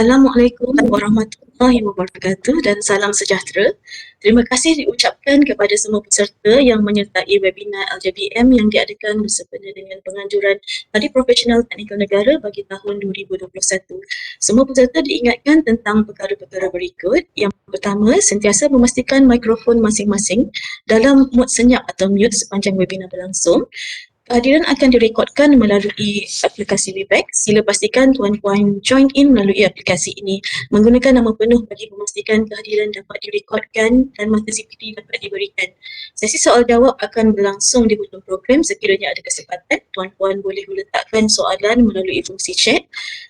Assalamualaikum warahmatullahi wabarakatuh dan salam sejahtera. Terima kasih diucapkan kepada semua peserta yang menyertai webinar LJBM yang diadakan bersempena dengan penganjuran Hari Profesional Teknikal Negara bagi tahun 2021. Semua peserta diingatkan tentang perkara-perkara berikut. Yang pertama, sentiasa memastikan mikrofon masing-masing dalam mod senyap atau mute sepanjang webinar berlangsung. Kehadiran akan direkodkan melalui aplikasi Webex. Sila pastikan tuan-puan join in melalui aplikasi ini menggunakan nama penuh bagi memastikan kehadiran dapat direkodkan dan mata CPD dapat diberikan. Sesi soal jawab akan berlangsung di hujung program. Sekiranya ada kesempatan, tuan-puan boleh meletakkan soalan melalui fungsi chat.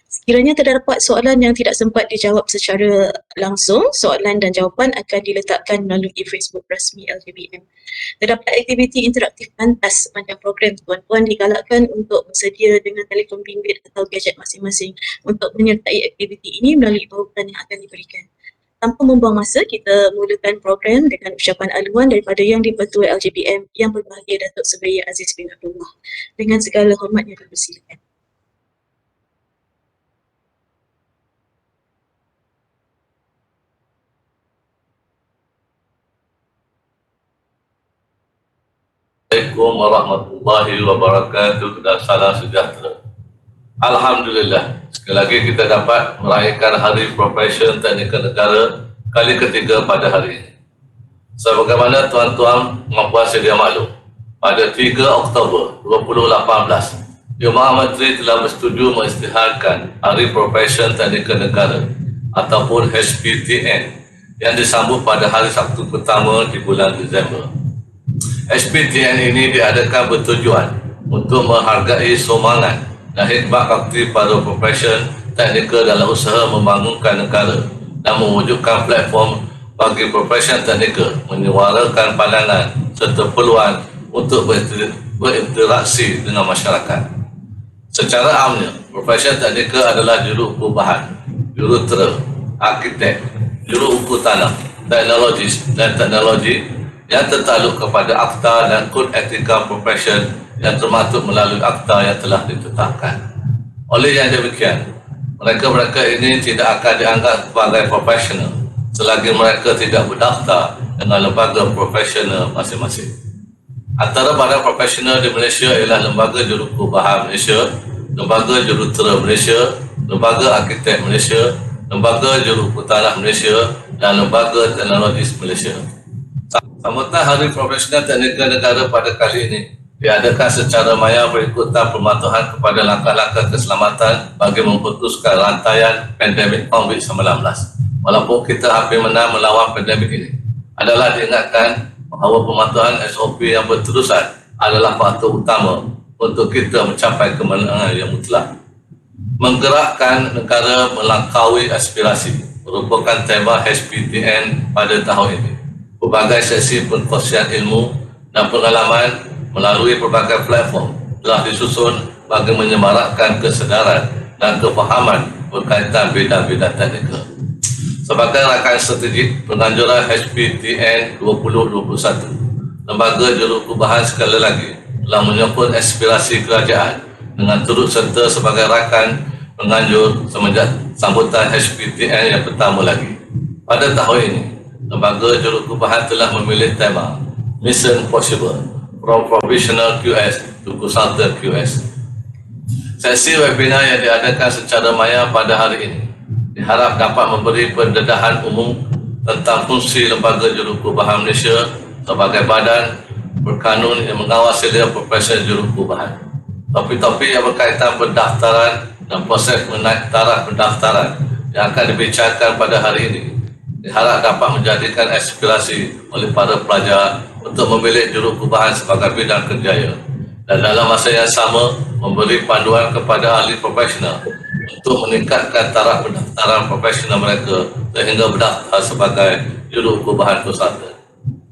Sekiranya terdapat soalan yang tidak sempat dijawab secara langsung, soalan dan jawapan akan diletakkan melalui Facebook rasmi LJBM. Terdapat aktiviti interaktif pantas sepanjang program. Tuan-puan digalakkan untuk bersedia dengan telefon bimbit atau gadget masing-masing untuk menyertai aktiviti ini melalui bahutan yang akan diberikan. Tanpa membuang masa, kita mulakan program dengan ucapan aluan daripada Yang di-Pertua LJBM Yang Berbahagia Datuk Sebeya Aziz bin Abdullah. Dengan segala hormatnya dipersilakan. Assalamualaikum warahmatullahi wabarakatuh dan salam sejahtera. Alhamdulillah, sekali lagi kita dapat meraihkan Hari Profesional Teknikal Negara kali ketiga pada hari ini. Sebagaimana tuan-tuan dan puan sedia maklum, pada 3 Oktober 2018, Jemaah Menteri telah bersetuju mengisytiharkan Hari Profesional Teknikal Negara ataupun HPTN yang disambut pada hari Sabtu pertama di bulan Disember. HPTN ini diadakan bertujuan untuk menghargai sumbangan dan khidmat bakti para profesional teknikal dalam usaha membangunkan negara dan mewujudkan platform bagi profesional teknikal menyuarakan pandangan serta peluang untuk berinteraksi dengan masyarakat. Secara amnya, profesional teknikal adalah juru ukur bahan, jurutera, arkitek, juru ukur tanah, teknologis dan teknologi yang tertakluk kepada Akta dan Kod Etika Profesion yang termaktub melalui akta yang telah ditetapkan. Oleh yang demikian, mereka-mereka ini tidak akan dianggap sebagai profesional selagi mereka tidak berdaftar dengan lembaga profesional masing-masing. Antara badan profesional di Malaysia ialah Lembaga Juruukur Bahan Malaysia, Lembaga Jurutera Malaysia, Lembaga Arkitek Malaysia, Lembaga Juruukur Tanah Malaysia dan Lembaga Teknologis Malaysia. Sambutan Hari Profesional Teknikal Negara pada kali ini diadakan secara maya berikutan permatuhan kepada langkah-langkah keselamatan bagi memutuskan rantaian pandemik COVID-19. Walaupun kita hampir menang melawan pandemik ini, adalah diingatkan bahawa pematuhan SOP yang berterusan adalah faktor utama untuk kita mencapai kemenangan yang mutlak. Menggerakkan negara melangkaui aspirasi merupakan tema HPTN pada tahun ini. Berbagai sesi perkongsian ilmu dan pengalaman melalui berbagai platform telah disusun bagi menyemarakkan kesedaran dan kefahaman berkaitan bidang-bidang teknikal. Sebagai rangkaian strategik penganjuran HPTN 2021, Lembaga Juruukur Bahan sekali lagi telah menyokong aspirasi kerajaan dengan turut serta sebagai rakan penganjur semenjak sambutan HPTN yang pertama lagi. Pada tahun ini, Lembaga Juruukur Bahan telah memilih tema Mission Possible from Professional QS to Consultant QS. Sesi webinar yang diadakan secara maya pada hari ini diharap dapat memberi pendedahan umum tentang fungsi Lembaga Juruukur Bahan Malaysia sebagai badan berkanun yang mengawasi profesional juruukur bahan. Topik-topik yang berkaitan pendaftaran dan proses menaik taraf pendaftaran yang akan dibicarakan pada hari ini diharap dapat menjadikan aspirasi oleh para pelajar untuk memilih juruukur bahan sebagai bidang kerjaya dan dalam masa yang sama memberi panduan kepada ahli profesional untuk meningkatkan taraf pendaftaran profesional mereka sehingga berdaftar sebagai juruukur bahan konsultan.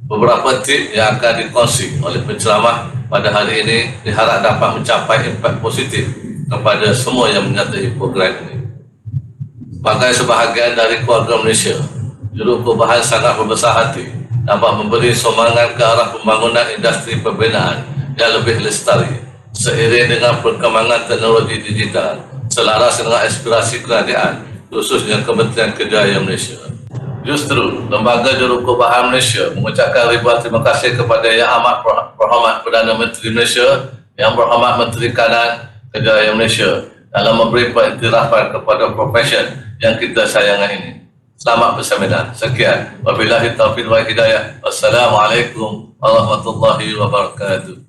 Beberapa tip yang akan dikongsi oleh penceramah pada hari ini diharap dapat mencapai impak positif kepada semua yang menyertai program ini. Sebagai sebahagian dari keluarga Malaysia, Juruukur Bahan sangat berbesar hati dapat memberi sumbangan ke arah pembangunan industri pembinaan yang lebih lestari seiring dengan perkembangan teknologi digital selaras dengan aspirasi kerajaan khususnya Kementerian Kerjaya Malaysia. Justru, Lembaga Jurukubahan Malaysia mengucapkan ribuan terima kasih kepada Yang Amat Berhormat Perdana Menteri Malaysia, Yang Berhormat Menteri Kanan Kerjaya Malaysia dalam memberi pengiktirafan kepada profesion yang kita sayangkan ini. Selamat berseminar. Sekian. Wabillahi taufiq wal hidayah. Wassalamualaikum warahmatullahi wabarakatuh.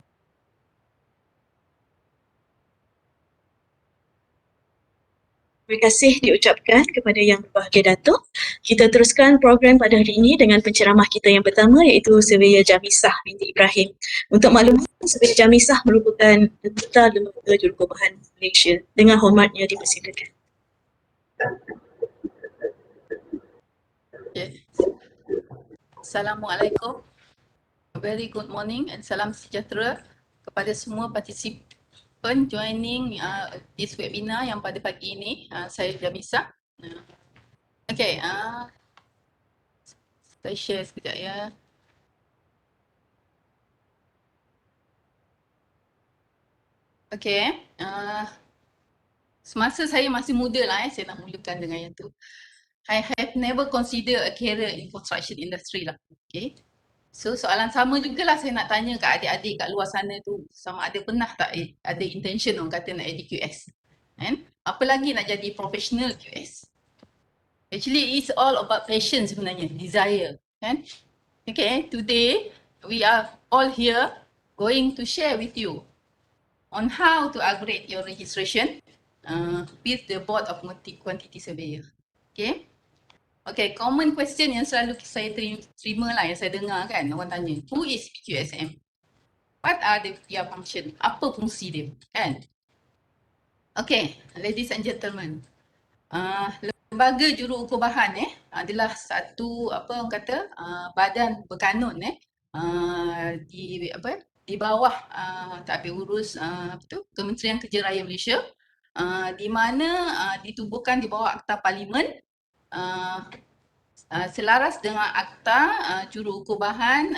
Terima kasih diucapkan kepada Yang Berbahagia Datuk. Kita teruskan program pada hari ini dengan penceramah kita yang pertama iaitu Surveyor Jamisah binti Ibrahim. Untuk makluman, Surveyor Jamisah merupakan Duta Lembaga Jurukubahan Malaysia. Dengan hormatnya dipersilakan. Okay. Assalamualaikum. A very good morning and salam sejahtera kepada semua partisipan joining this webinar yang pada pagi ini. Saya Jamisah. Okay, saya share sekejap ya. Okay, semasa saya masih muda lah saya nak mulakan dengan yang tu. I have never considered a career in construction industry lah. Okay. So soalan sama jugalah saya nak tanya kat adik-adik kat luar sana tu, sama ada pernah tak ada intention orang kata nak jadi QS, kan? Apa lagi nak jadi professional QS. Actually it's all about passion sebenarnya, desire, kan? Okay, today we are all here going to share with you on how to upgrade your registration with the Board of Quantity Surveyor. Okay. Okay, common question yang selalu saya terima lah, yang saya dengar kan, orang tanya, who is PQSM? What are their function? Apa fungsi dia, kan? Okay, ladies and gentlemen, Lembaga Jurukubahan adalah satu orang kata badan berkanun di bawah tadbir urus Kementerian Kerja Raya Malaysia, di mana ditubuhkan di bawah Akta Parlimen. Selaras dengan Akta Jurukubahan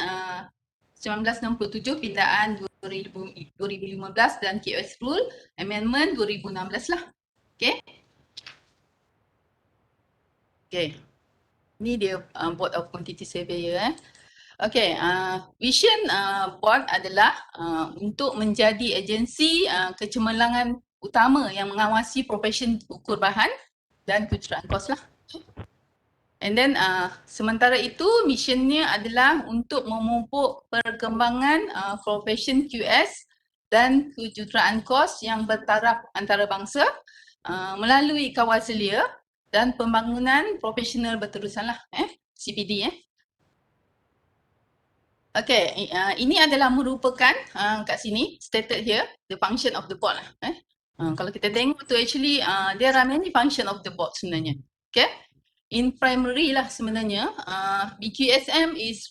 1967 pindaan 2015 dan KOS Rule Amendment 2016 lah. Okay. Okay. Ini dia Board of Quantity Surveyor. Okay, vision board adalah untuk menjadi agensi kecemerlangan utama yang mengawasi profesion ukur bahan dan kejuruteraan kos lah. And then sementara itu missionnya adalah untuk memupuk perkembangan profesion QS dan kejuruteraan kos yang bertaraf antarabangsa melalui kawal selia dan pembangunan profesional berterusan lah, CPD. Okay, ini adalah merupakan kat sini stated here the function of the board lah. Kalau kita tengok tu actually there are many function of the board sebenarnya. Okay. In primary lah sebenarnya, BQSM is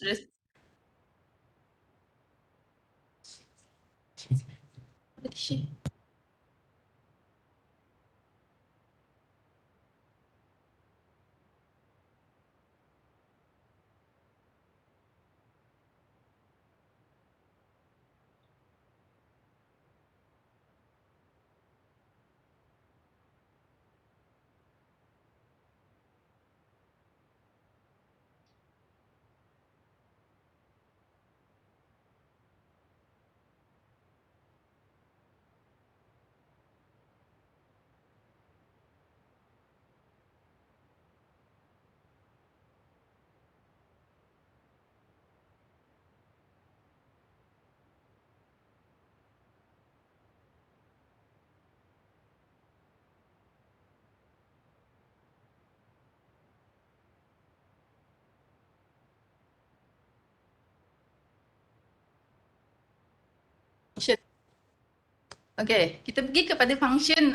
okay, kita pergi kepada function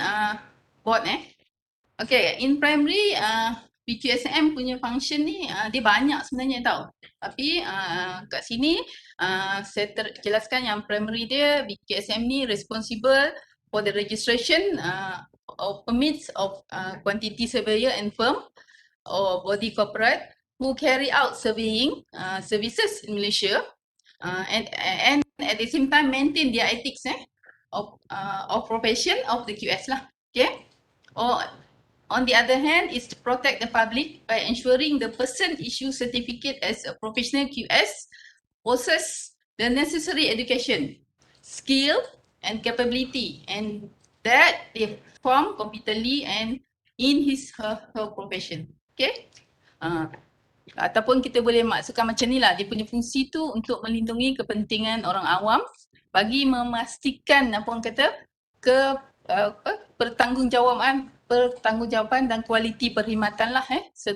board Okay, in primary BQSM punya function ni dia banyak sebenarnya tau. Tapi kat sini saya jelaskan yang primary dia, BQSM ni responsible for the registration of permits of quantity surveyor and firm or body corporate who carry out surveying services in Malaysia and at the same time maintain their ethics of profession of the QS lah. Okay. On the other hand, is to protect the public by ensuring the person issued certificate as a professional QS possess the necessary education, skill, and capability, and that they perform competently and in her profession. Okay? Ataupun kita boleh maksudkan macam ni lah, dia punya fungsi tu untuk melindungi kepentingan orang awam bagi memastikan apa orang kata pertanggungjawaban dan kualiti perkhidmatan lah.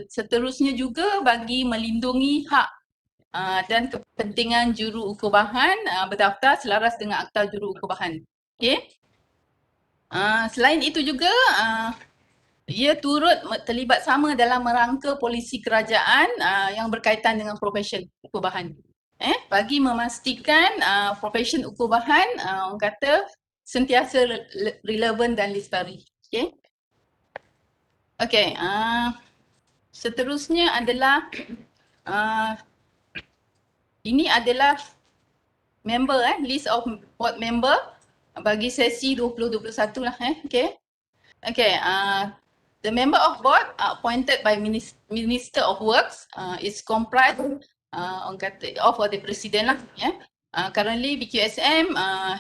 Seterusnya juga bagi melindungi hak dan kepentingan juru ukur bahan berdaftar selaras dengan Akta Juru Ukur Bahan. Okay. Selain itu juga ia turut terlibat sama dalam merangka polisi kerajaan yang berkaitan dengan profession ukur bahan. Bagi memastikan profession ukur bahan orang kata sentiasa relevan dan lestari. Okay. Okay. Seterusnya adalah ini adalah member list of board member bagi sesi 2021 lah okay. Okay, the member of board appointed by Minister of Works is comprised of the President lah currently BQSM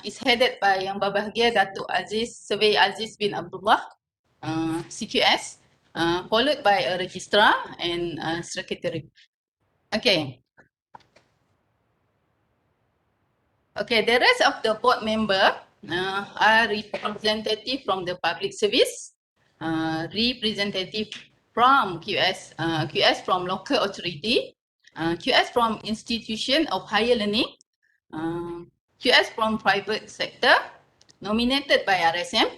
is headed by Yang Berbahagia Datuk Surveyor Aziz bin Abdullah CQS followed by a registrar and secretary. Okay. Okay, the rest of the board member are representative from the public service, representative from QS from local authority, QS from institution of higher learning, QS from private sector, nominated by RSM,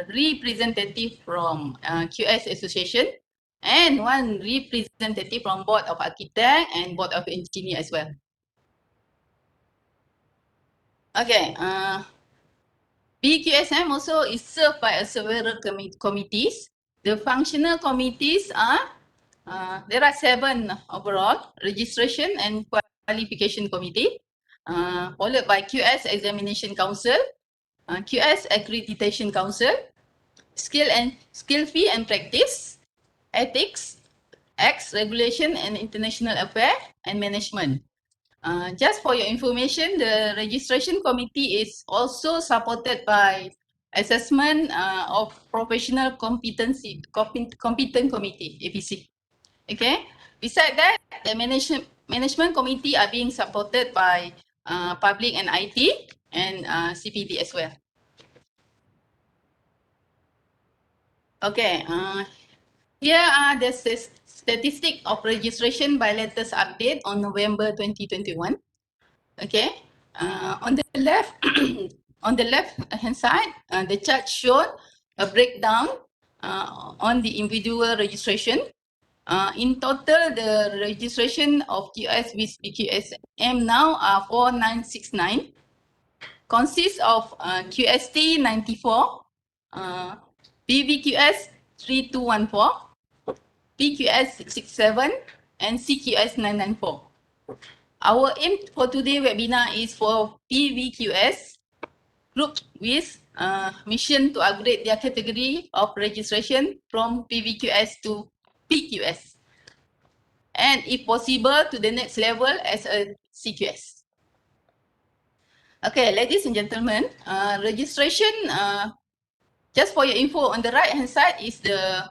representative from QS association, and one representative from Board of Architect and Board of Engineer as well. Okay, BQSM also is served by several committees. The functional committees are, there are 7 overall, registration and qualification committee, followed by QS Examination Council, QS Accreditation Council, skill fee and practice, ethics, acts, regulation and international affairs, and management. Just for your information, the registration committee is also supported by assessment of professional competent committee, APC. Okay. Besides that, the management committee are being supported by public and IT and CPD as well. Okay. Here are the statistic of registration by latest update on November 2021. Okay, on the left, on the left hand side, the chart showed a breakdown on the individual registration. In total, the registration of QS with BQSM now are 4969. Consists of QST 94, BVQS 3214. PQS 667 and CQS 994. Our aim for today's webinar is for PVQS group with mission to upgrade their category of registration from PVQS to PQS, and if possible to the next level as a CQS. Okay, ladies and gentlemen, registration, just for your info, on the right hand side is the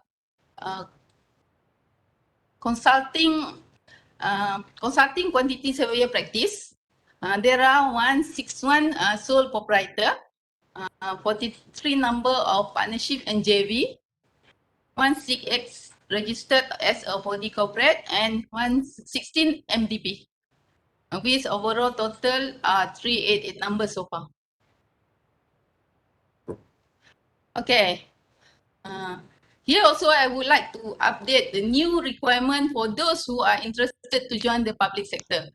consulting quantity surveyor practice. There are 161 sole proprietor, 43 number of partnership and JV, 16X registered as a body corporate, and 116 MDP. With overall total 388 numbers so far. Okay. Here also, I would like to update the new requirement for those who are interested to join the public sector.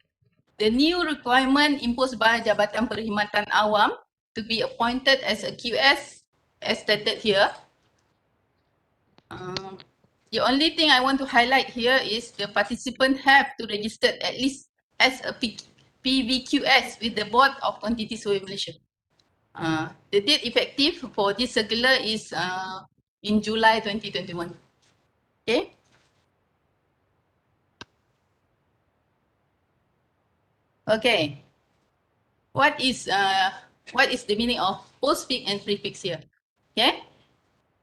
The new requirement imposed by Jabatan Perkhidmatan Awam to be appointed as a QS, as stated here. The only thing I want to highlight here is the participant have to register at least as a PVQS with the Board of Quantity Survey Malaysia. The date effective for this circular is in July 2021. Okay. Okay. What is the meaning of post-peak and pre-peaks here? Okay.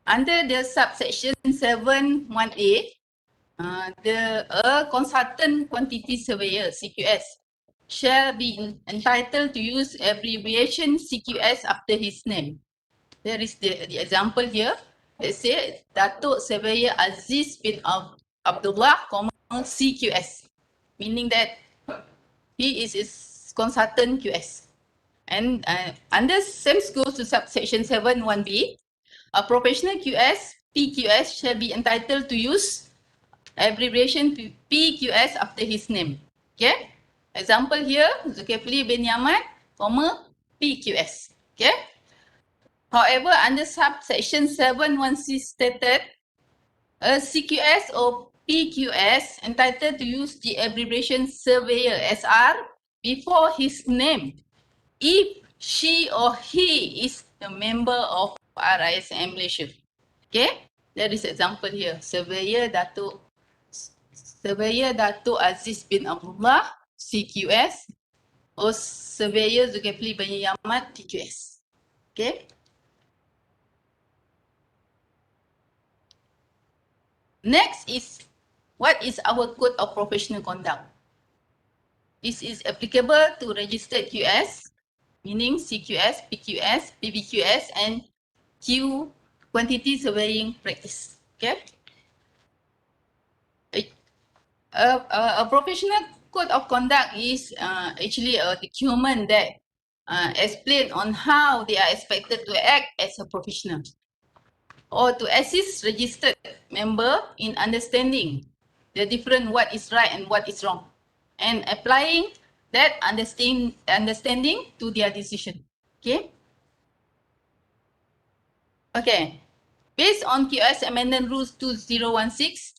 Under the subsection 7(1)(a), a consultant quantity surveyor (CQS) shall be entitled to use abbreviation CQS after his name. There is the example here. Let's say Datuk Surveyor Aziz bin Abdullah, CQS, meaning that he is consultant QS. And under same goes to subsection 7(1)(b), a professional QS, PQS, shall be entitled to use abbreviation PQS after his name. Okay. Example here, Zulkifli bin Yaman, PQS. Okay. However, under subsection 7(1)(c) stated, a CQS or PQS entitled to use the abbreviation surveyor SR before his name if she or he is a member of RISM Malaysia. Okay, there is example here. Surveyor Datuk Aziz bin Abdullah, CQS, or Surveyor Zulkifli bin Yaman, PQS. Okay. Next is, what is our code of professional conduct? This is applicable to registered QS, meaning CQS, PQS, PBQS, and Q quantity surveying practice. Okay. A professional code of conduct is actually a document that explain on how they are expected to act as a professional, or to assist registered member in understanding the different what is right and what is wrong, and applying that understanding to their decision. Okay. Okay. Based on QS Amendment Rules 2016,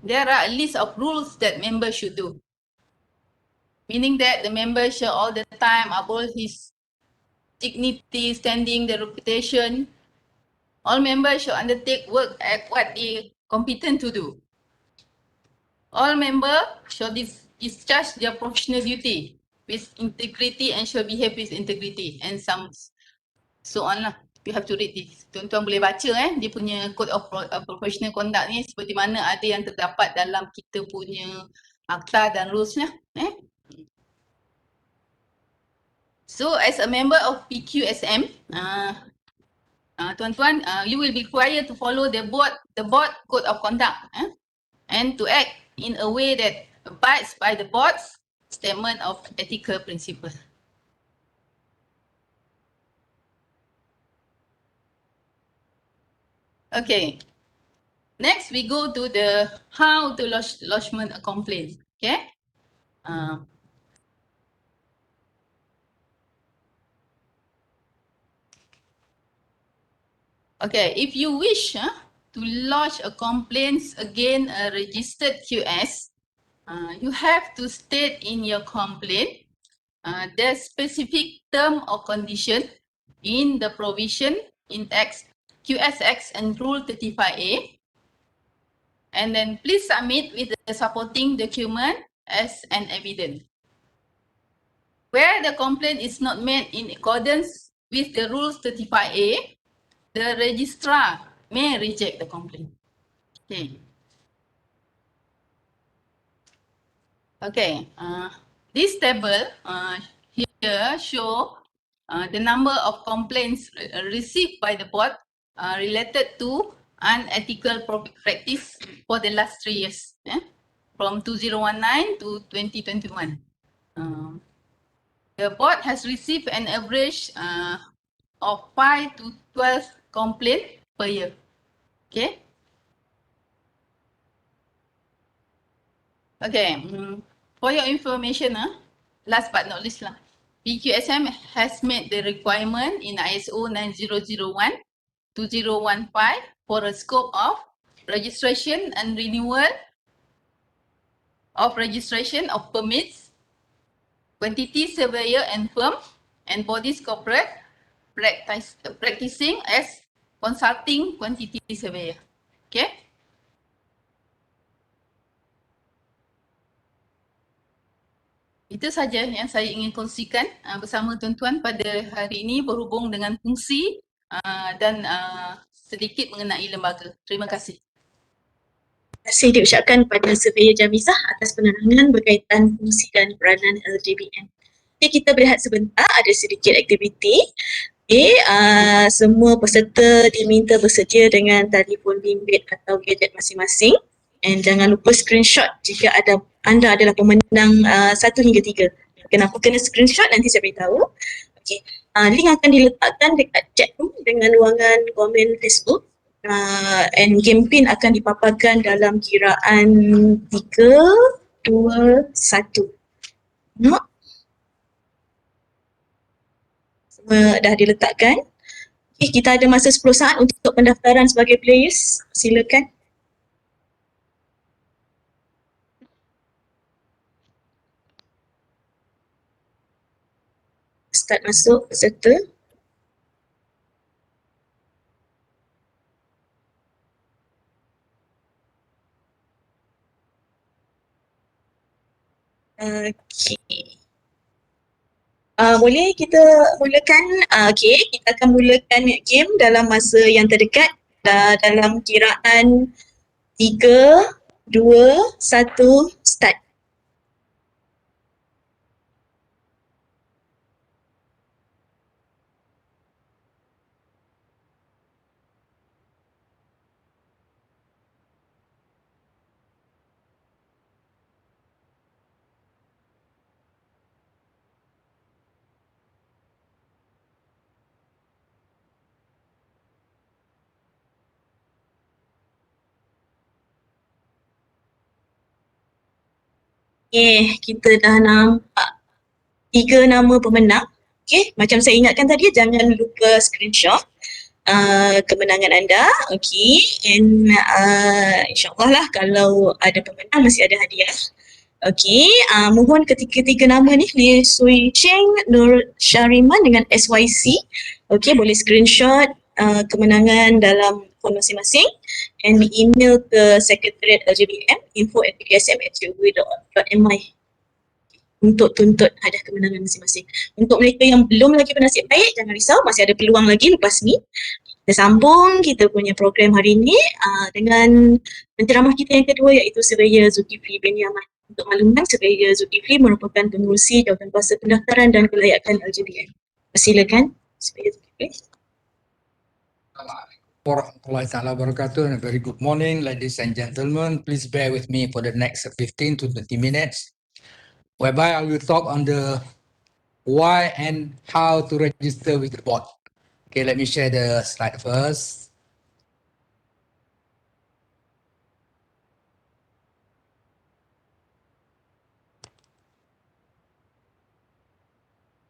there are a list of rules that members should do. Meaning that the member should all the time uphold his dignity, standing, the reputation. All members should undertake work at what they competent to do. All members should discharge their professional duty with integrity and should behave with integrity, and some so on lah. You have to read this. Tuan-tuan boleh baca dia punya code of professional conduct ni seperti mana ada yang terdapat dalam kita punya akta dan rulesnya. So as a member of PQSM, tuan-tuan, you will be required to follow the board code of conduct and to act in a way that abides by the board's statement of ethical principle. Okay. Next, we go to the how to lodgement a complaint. Okay. Okay, if you wish to lodge a complaint against a registered QS, you have to state in your complaint the specific term or condition in the provision in QSX and Rule 35A, and then please submit with the supporting document as an evidence. Where the complaint is not made in accordance with the Rules 35A, the registrar may reject the complaint. Okay. Okay. This table here show the number of complaints received by the board related to unethical practice for the last 3 years, from 2019 to 2021. The board has received an average of 5 to 12 complaints per year. Okay. Okay. For your information, last but not least, PQSM has made the requirement in ISO 9001-2015 for a scope of registration and renewal of registration of permits, quantity surveyor and firm and bodies corporate practicing as consulting quantity surveyor. Okay? Itu saja yang saya ingin kongsikan bersama tuan-tuan pada hari ini berhubung dengan fungsi dan sedikit mengenai lembaga. Terima kasih. Terima kasih diucapkan kepada Surveyor Jamizah atas penerangan berkaitan fungsi dan peranan LJBM. Okay, kita berehat sebentar, ada sedikit aktiviti. Okay, semua peserta diminta bersedia dengan telefon bimbit atau gadget masing-masing. And jangan lupa screenshot jika anda adalah pemenang 1 hingga 3. Kenapa kena screenshot nanti saya beritahu. Okay. Link akan diletakkan dekat chat room dengan ruangan komen Facebook. And game pin akan dipaparkan dalam kiraan 3, 2, 1. Tengok. Semua dah diletakkan. Okay, kita ada masa 10 saat untuk pendaftaran sebagai players. Silakan. Start masuk peserta. Okay. Boleh kita mulakan? Okay, kita akan mulakan game dalam masa yang terdekat. Dalam kiraan 3, 2, 1, start. Kita dah nampak 3 nama pemenang. Okay, macam saya ingatkan tadi, jangan lupa screenshot kemenangan anda. Okay, and insyaAllah lah kalau ada pemenang masih ada hadiah. Okay, mohon ketiga-tiga nama ni, Lee Sui Cheng, Nur Syariman dengan SYC. Okay, boleh screenshot kemenangan dalam phone masing-masing and email ke Sekretariat LJBM info@pdsm@ui.my untuk tuntut hadiah kemenangan masing-masing. Untuk mereka yang belum lagi bernasib baik, jangan risau, masih ada peluang lagi lepas ni. Kita sambung kita punya program hari ini dengan penceramah kita yang kedua iaitu Surveyor Zulkifli bin Yaman. Untuk makluman, Surveyor Zulkifli merupakan pengurusi Jawatankuasa Pendaftaran dan Kelayakan LJBM. Persilakan, Surveyor Zulkifli. Warahmatullahi taala wabarakatuh. And a very good morning, ladies and gentlemen. Please bear with me for the next 15 to 20 minutes, whereby I will talk on the why and how to register with the board. Okay, let me share the slide first.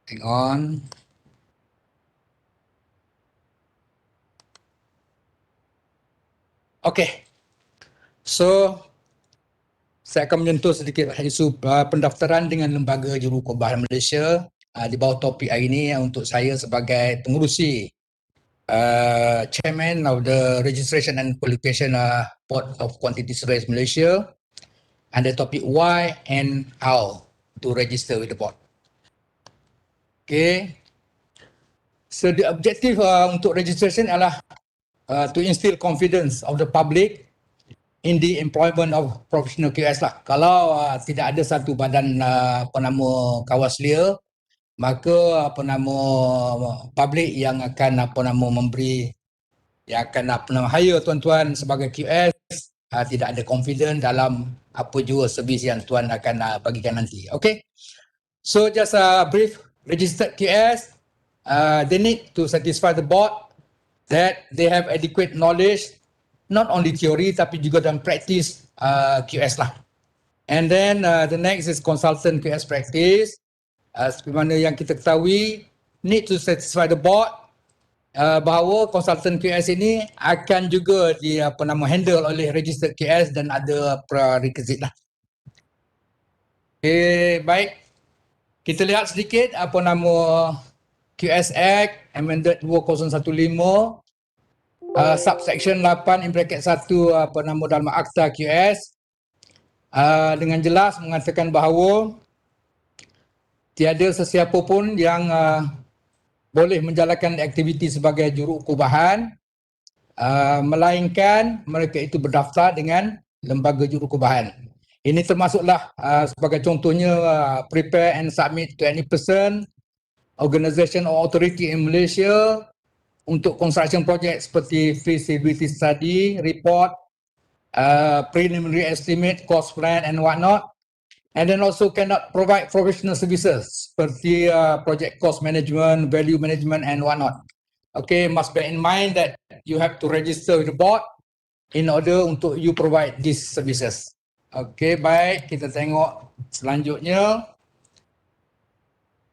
Hang on. Okay, so saya akan menyentuh sedikit isu pendaftaran dengan Lembaga Jurukobahan Malaysia di bawah topik hari ini untuk saya sebagai pengurusi Chairman of the Registration and Qualification Board of Quantity Surveyors Malaysia, and the topic why and how to register with the board. Okay, so the objective untuk registration adalah to instill confidence of the public in the employment of professional QS lah. Kalau tidak ada satu badan Kawaslia, maka public yang akan memberi, yang akan hire tuan-tuan sebagai QS tidak ada confidence dalam apa jua servis yang tuan akan bagikan nanti. Okay, so just a brief. Registered QS, they need to satisfy the board that they have adequate knowledge, not only theory tapi juga dalam practice QS lah. And then the next is consultant QS practice. Seperti mana yang kita ketahui, need to satisfy the board bahawa consultant QS ini akan juga handle oleh registered QS dan ada prerequisite lah. Okay, baik. Kita lihat sedikit QS Act Amended 2015. subsection 8 in bracket 1 apa nama dalam Akta QS dengan jelas mengatakan bahawa tiada sesiapa pun yang boleh menjalankan aktiviti sebagai jurukubahan melainkan mereka itu berdaftar dengan lembaga jurukubahan. Ini termasuklah sebagai contohnya prepare and submit to any person, organisation or authority in Malaysia untuk construction project seperti feasibility study, report, preliminary estimate, cost plan and whatnot. And then also cannot provide professional services seperti project cost management, value management and whatnot. Okay, must bear in mind that you have to register with the board in order untuk you provide these services. Okay, baik, kita tengok selanjutnya.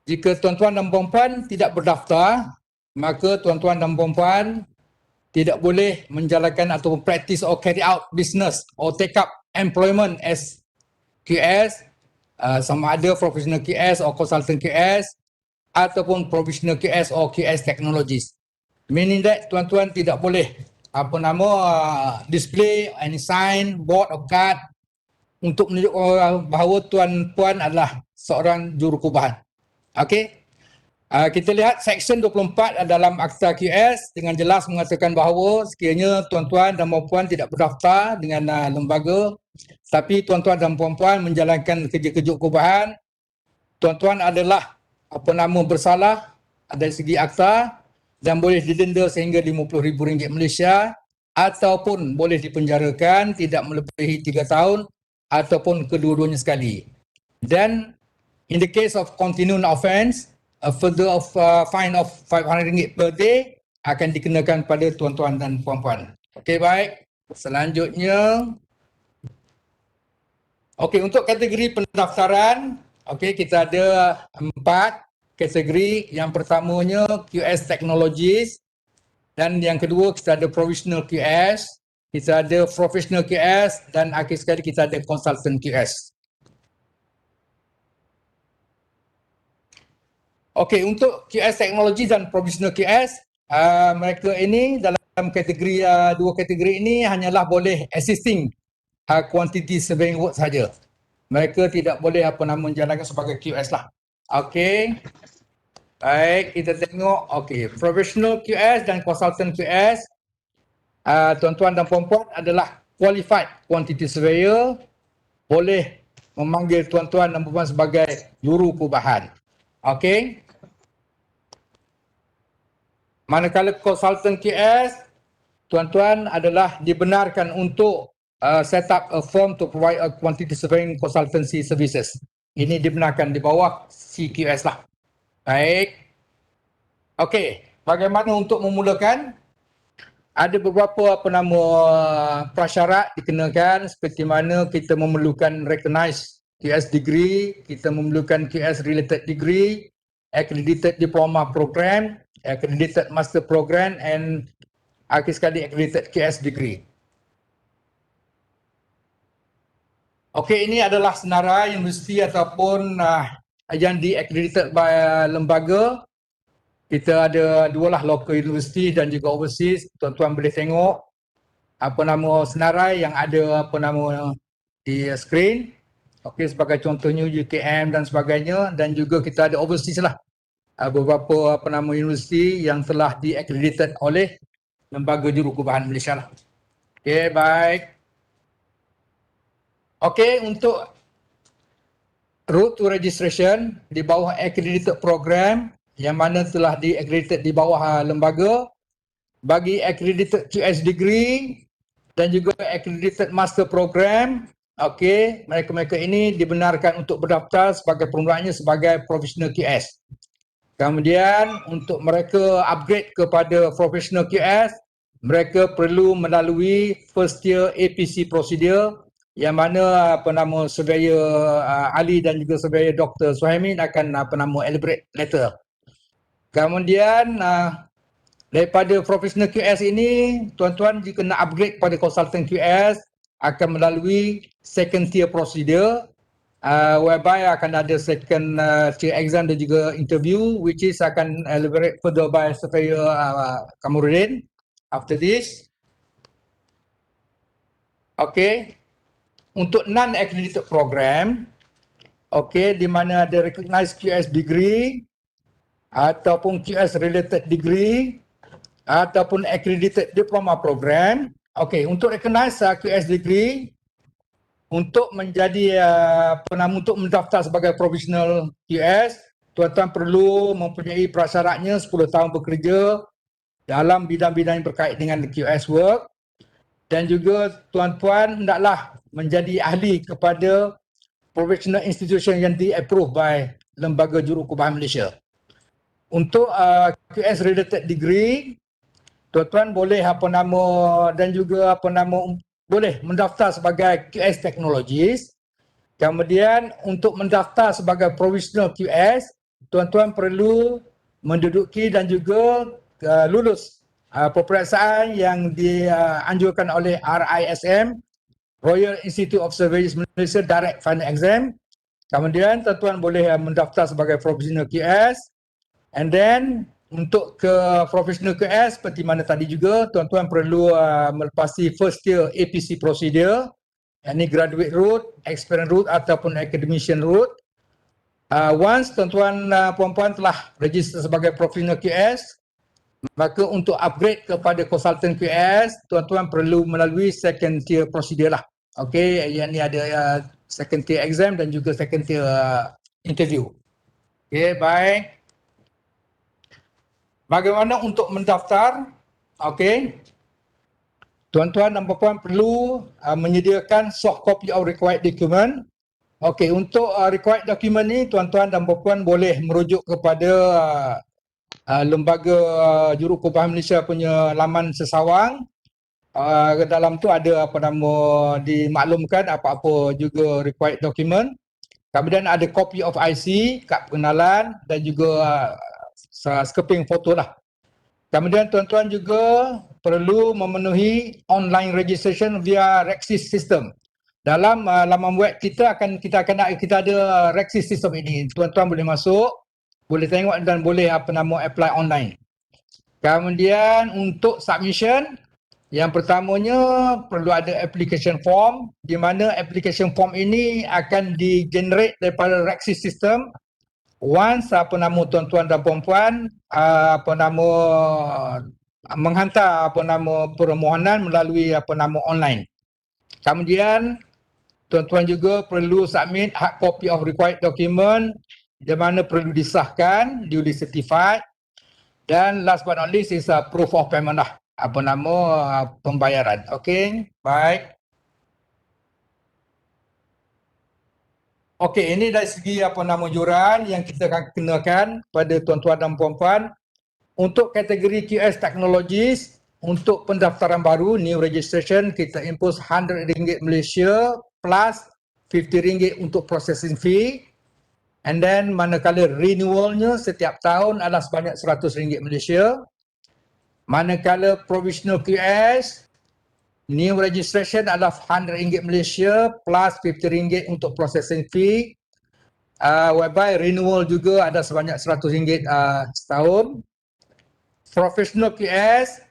Jika tuan-tuan dan puan-puan tidak berdaftar, maka tuan-tuan dan puan-puan tidak boleh menjalankan atau practice or carry out business or take up employment as QS, sama ada professional QS or consultant QS ataupun professional QS or QS technologies. Meaning that tuan-tuan tidak boleh display any sign, board or card untuk menunjukkan bahawa tuan-puan adalah seorang jurukubahan. Okey. Kita lihat section 24 dalam Akta QS dengan jelas mengatakan bahawa sekiranya tuan-tuan dan puan-puan tidak berdaftar dengan lembaga tapi tuan-tuan dan puan-puan menjalankan kerja-kerja kubahan, tuan-tuan adalah bersalah dari segi akta dan boleh didenda sehingga RM50,000 Malaysia ataupun boleh dipenjarakan tidak melebihi 3 tahun ataupun kedua-duanya sekali. Dan in the case of continuing offence, a further fine of RM500 per day akan dikenakan pada tuan-tuan dan puan-puan. Okey, baik. Selanjutnya, okey, untuk kategori pendaftaran, okey, kita ada 4 kategori. Yang pertamanya QS Technologies dan yang kedua kita ada Provisional QS, kita ada Professional QS dan akhir sekali kita ada Consultant QS. Okey, untuk QS Technology dan Provisional QS, mereka ini dalam kategori dua kategori ini hanyalah boleh assisting quantity surveying work saja. Mereka tidak boleh menjalankan sebagai QS lah. Okey. Baik, kita tengok. Okey, Professional QS dan Consultant QS, tuan-tuan dan puan-puan adalah qualified quantity surveyor, boleh memanggil tuan-tuan dan puan-puan sebagai jurukubahan. Okey. Manakala Consultant QS, tuan-tuan adalah dibenarkan untuk set up a firm to provide a quantity surveying consultancy services. Ini dibenarkan di bawah CQS lah. Baik. Okey, bagaimana untuk memulakan? Ada beberapa prasyarat dikenakan seperti mana kita memerlukan recognized QS degree, kita memerlukan QS related degree, accredited diploma program, accredited master program and akhir sekali accredited QS degree. Okey, ini adalah senarai universiti ataupun yang di-accredited by lembaga. Kita ada dua lah, local university dan juga overseas. Tuan-tuan boleh tengok senarai yang ada di screen. Okey, sebagai contohnya UKM dan sebagainya, dan juga kita ada overseas lah. Beberapa universiti yang telah di-accredited oleh Lembaga Jurukubahan Malaysia lah. Okey, baik. Okey, untuk route to registration di bawah accredited program yang mana telah di-accredited di bawah lembaga, bagi accredited QS degree dan juga accredited master program, okey, mereka-mereka ini dibenarkan untuk berdaftar sebagai permulaannya sebagai professional QS. Kemudian untuk mereka upgrade kepada professional QS, mereka perlu melalui first year APC procedure yang mana surveyor Ali dan juga surveyor Dr. Suhaimin akan elaborate later. Kemudian daripada professional QS ini, tuan-tuan jika nak upgrade pada consultant QS akan melalui second tier procedure whereby akan ada second tier exam dan juga interview which is akan elaborate further by surveyor Kamarudin. After this, okay, untuk non-accredited program, okay, di mana ada recognized QS degree ataupun QS related degree ataupun accredited diploma program. Okay, untuk recognize QS degree, untuk menjadi untuk mendaftar sebagai provisional QS, tuan-tuan perlu mempunyai prasyaratnya 10 tahun bekerja dalam bidang-bidang yang berkait dengan QS work, dan juga tuan-tuan hendaklah menjadi ahli kepada professional institution yang di-approve by Lembaga Jurukubahan Malaysia. Untuk QS related degree, tuan-tuan boleh dan juga boleh mendaftar sebagai QS Technologies. Kemudian untuk mendaftar sebagai provisional QS, tuan-tuan perlu menduduki dan juga lulus peperiksaan yang dianjurkan oleh RISM, Royal Institute of Surveyors Malaysia Direct Final Exam. Kemudian tuan-tuan boleh mendaftar sebagai provisional QS. And then untuk ke professional QS, seperti mana tadi juga, tuan-tuan perlu melepasi first year APC procedure, yakni graduate route, experience route ataupun academician route. Once tuan-tuan puan-puan telah register sebagai professional QS, maka untuk upgrade kepada consultant QS, tuan-tuan perlu melalui second tier procedure lah. Okay, yakni ada second tier exam dan juga second tier interview. Okay, baik. Bagaimana untuk mendaftar? Okey. Tuan-tuan dan puan-puan perlu menyediakan soft copy of required document. Okey, untuk required document ni tuan-tuan dan puan-puan boleh merujuk kepada Lembaga Jurukubahan Malaysia punya laman sesawang. Dalam tu ada dimaklumkan apa-apa juga required document. Kemudian ada copy of IC, kad pengenalan dan juga scoping foto lah. Kemudian tuan-tuan juga perlu memenuhi online registration via Rexis system. Dalam laman web kita ada Rexis system ini. Tuan-tuan boleh masuk, boleh tengok dan boleh apply online. Kemudian untuk submission, yang pertamanya perlu ada application form, di mana application form ini akan di-generate daripada Rexis system. Once tuan-tuan dan puan-puan menghantar permohonan melalui online. Kemudian tuan-tuan juga perlu submit hard copy of required document, di mana perlu disahkan, duly certified, dan last but not least is proof of payment lah, pembayaran. Okey, baik. Okey, ini dari segi juran yang kita akan kenakan pada tuan-tuan dan puan-puan. Untuk kategori QS Technologies, untuk pendaftaran baru, new registration, kita impose RM100 Malaysia plus RM50 untuk processing fee. And then manakala renewalnya setiap tahun adalah sebanyak RM100 Malaysia. Manakala provisional QS, new registration adalah RM100 Malaysia plus RM50 untuk processing fee. Whereby renewal juga ada sebanyak RM100 setahun. Professional QS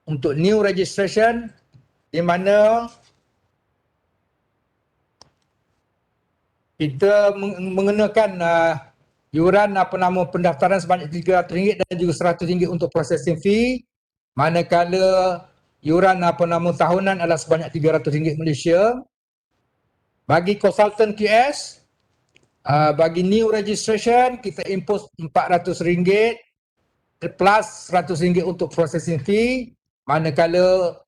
untuk new registration, di mana kita mengenakan yuran pendaftaran sebanyak RM300 dan juga RM100 untuk processing fee. Manakala yuran tahunan adalah sebanyak RM300 Malaysia. Bagi consultant QS, bagi new registration kita impose RM400 plus RM100 untuk processing fee, manakala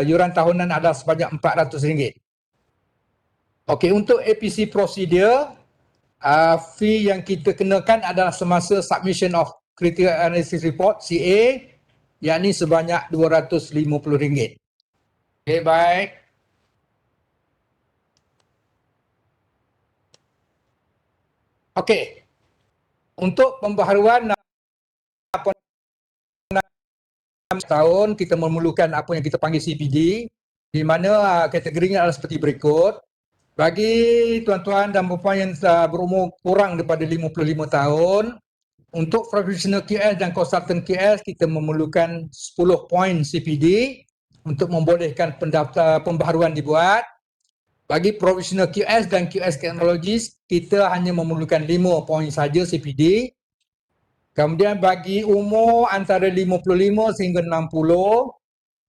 yuran tahunan adalah sebanyak RM400. Okey, untuk APC procedure, fee yang kita kenakan adalah semasa submission of critical analysis report CA, yakni sebanyak RM250. Okey, baik. Okey. Untuk pembaharuan tahun, kita memerlukan apa yang kita panggil CPD, di mana kategorinya adalah seperti berikut. Bagi tuan-tuan dan puan-puan yang berumur kurang daripada 55 tahun, untuk professional QS dan consultant QS kita memerlukan 10 poin CPD untuk membolehkan pembaharuan dibuat. Bagi professional QS dan QS technologies kita hanya memerlukan 5 poin saja CPD. Kemudian bagi umur antara 55 sehingga 60,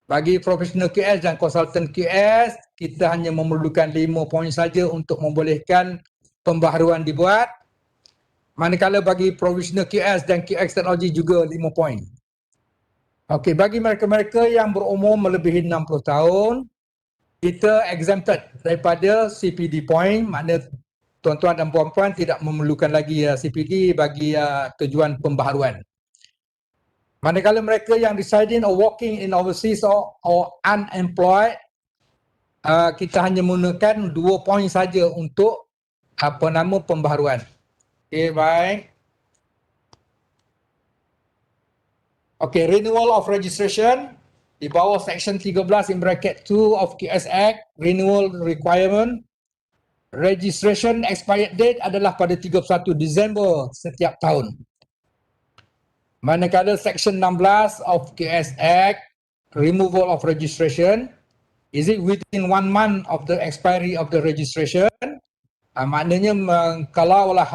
bagi professional QS dan consultant QS kita hanya memerlukan 5 poin saja untuk membolehkan pembaharuan dibuat. Manakala bagi professional QS dan QX teknologi juga 5 poin. Okey, bagi mereka-mereka yang berumur melebihi 60 tahun, kita exempted daripada CPD point, makna tuan-tuan dan puan-puan tidak memerlukan lagi CPD bagi tujuan pembaharuan. Manakala mereka yang residing or working in overseas or unemployed, kita hanya menggunakan 2 poin saja untuk pembaharuan. Okey, baik. Okey, renewal of registration di bawah section 13 in bracket 2 of QS Act, renewal requirement. Registration expired date adalah pada 31 Disember setiap tahun. Manakala section 16 of QS Act, removal of registration, is it within 1 month of the expiry of the registration? Maknanya kalaulah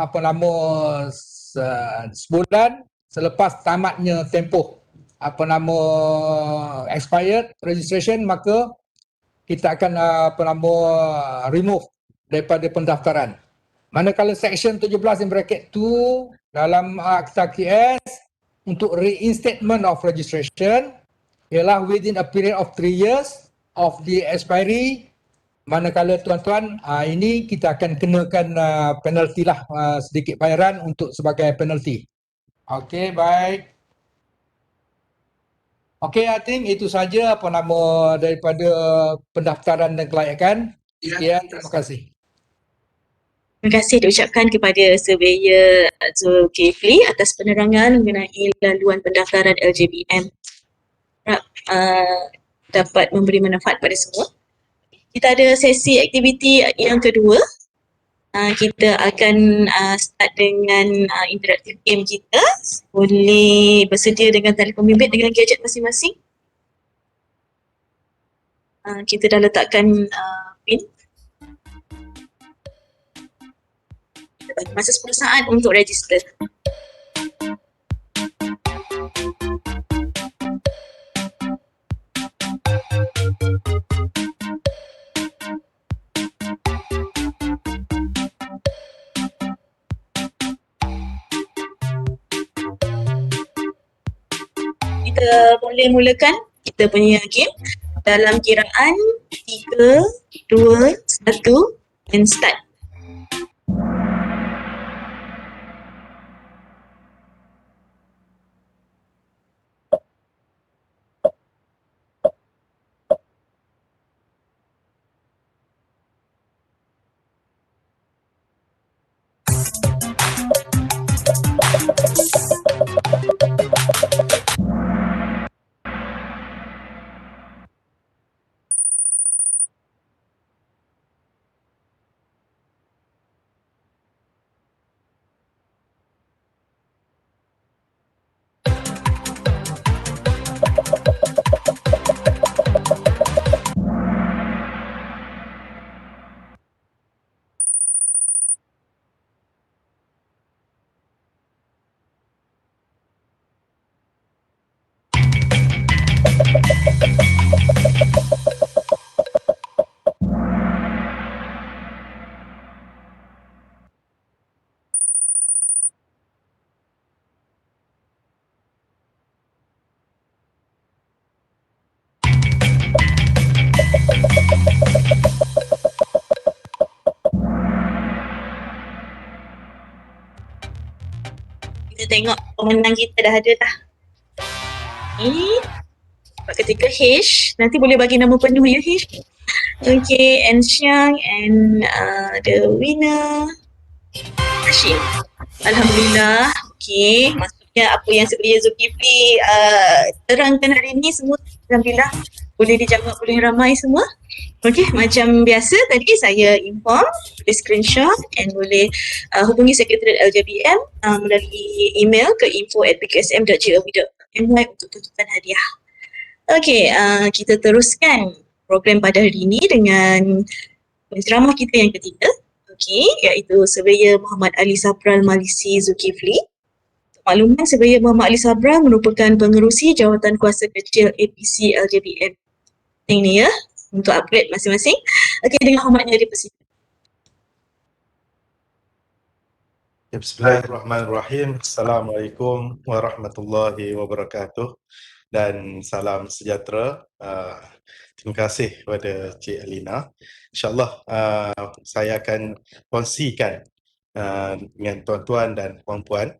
sebulan selepas tamatnya tempoh expired registration, maka kita akan remove daripada pendaftaran. Manakala section 17 in bracket 2 dalam Akta QS untuk reinstatement of registration ialah within a period of 3 years of the expiry. Manakala tuan-tuan, ini kita akan kenakan penalti lah, sedikit bayaran untuk sebagai penalti. Okey, baik. Okey, I think itu saja daripada pendaftaran dan kelayakan. Sekian, terima kasih. Terima kasih diucapkan kepada Surveyor Zulkifli atas penerangan mengenai laluan pendaftaran LJBM. Harap dapat memberi manfaat pada semua. Kita ada sesi aktiviti yang kedua. Kita akan start dengan interaktif game kita. Boleh bersedia dengan telefon bimbit dengan gadget masing-masing. Kita dah letakkan pin. Kita bagi masa 10 saat untuk register. Kita boleh mulakan kita punya game dalam kiraan 3, 2, 1 and start. Kita tengok pemenang kita dah ada dah. Ini ketika H, nanti boleh bagi nama penuh ya H. Okay, and Xiang and the winner Hashim. Alhamdulillah. Okay, maksudnya apa yang Surveyor Zulkifli terangkan hari ini semua alhamdulillah Boleh dijawab oleh ramai semua. Okey, macam biasa tadi saya inform, boleh screenshot and boleh hubungi Sekretariat LJBM melalui email ke info@bksm.gov.my untuk tuntutan hadiah. Okey, kita teruskan program pada hari ini dengan penceramah kita yang ketiga. Okey, iaitu Surveyor Muhammad Ali Sabral Malisi Zulkifli. Untuk makluman, Surveyor Muhammad Ali Sabral merupakan pengerusi Jawatan Kuasa Kecil APC LJBM. Ini ya, untuk upgrade masing-masing. Okey, dengan hormatnya dipersilakan. Bismillahirrahmanirrahim. Assalamualaikum warahmatullahi wabarakatuh dan salam sejahtera. Terima kasih kepada Cik Alina. InsyaAllah saya akan kongsikan dengan tuan-tuan dan puan-puan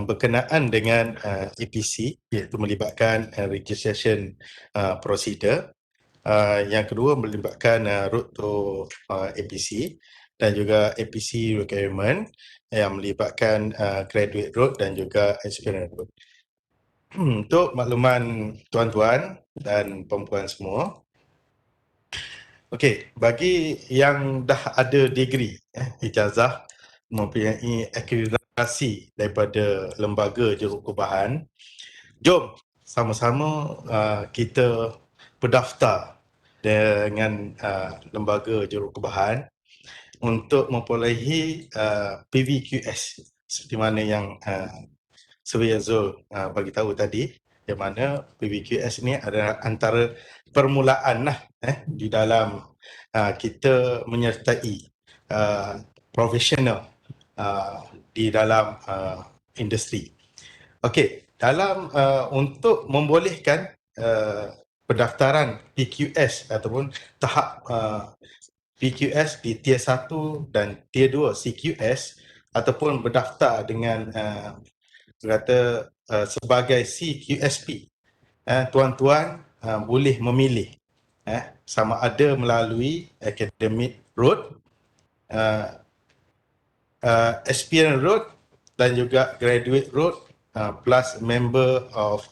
berkenaan dengan EPC, iaitu melibatkan registration procedure. Yang kedua melibatkan road to APC dan juga APC requirement yang melibatkan graduate road dan juga experience road. Untuk makluman tuan-tuan dan perempuan semua, okey, bagi yang dah ada degree, ijazah, mempunyai akreditasi daripada lembaga jurukubahan, jom sama-sama kita berdaftar dengan lembaga jurukubahan untuk memperolehi PVQS seperti mana yang Surveyor Zul bagi tahu tadi, yang mana PVQS ni adalah antara permulaan di dalam kita menyertai profesional di dalam industri. Okey, dalam untuk membolehkan pendaftaran PQS ataupun tahap PQS di Tier 1 dan Tier 2 CQS ataupun berdaftar dengan sebagai CQSP, tuan-tuan boleh memilih sama ada melalui academic road, experience road dan juga graduate road plus member of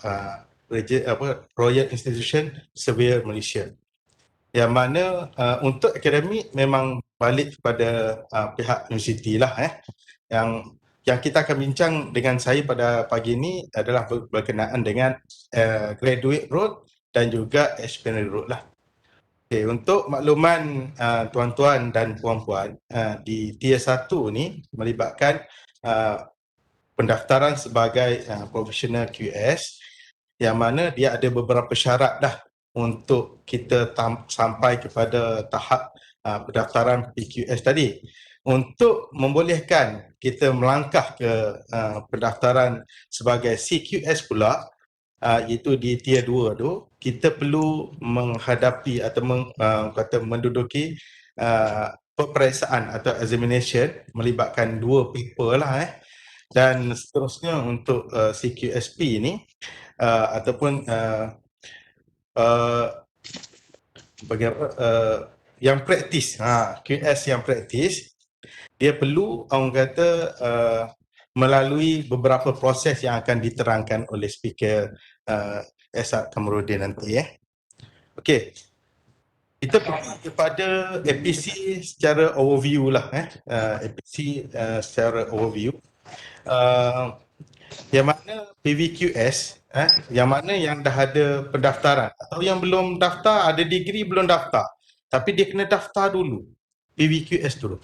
Royal Institution Surveyor Malaysia. Yang mana untuk akademik memang balik kepada pihak universiti lah. Yang kita akan bincang dengan saya pada pagi ini adalah berkenaan dengan graduate road dan juga experience road lah. Okay, untuk makluman tuan-tuan dan puan-puan, di Tier 1 ni melibatkan pendaftaran sebagai professional QS, yang mana dia ada beberapa syarat dah untuk kita sampai kepada tahap pendaftaran PQS tadi. Untuk membolehkan kita melangkah ke pendaftaran sebagai CQS pula, iaitu di Tier 2 tu, kita perlu menghadapi atau menduduki peperiksaan atau examination melibatkan 2 paper lah dan seterusnya untuk CQSP ni ataupun yang praktis, QS yang praktis, dia perlu orang kata melalui beberapa proses yang akan diterangkan oleh speaker Esad Kamarudin nanti. Okey, kita pergi kepada APC secara overview lah. APC secara overview, yang mana PVQS, yang mana yang dah ada pendaftaran atau yang belum daftar, ada degree belum daftar, tapi dia kena daftar dulu PVQS dulu,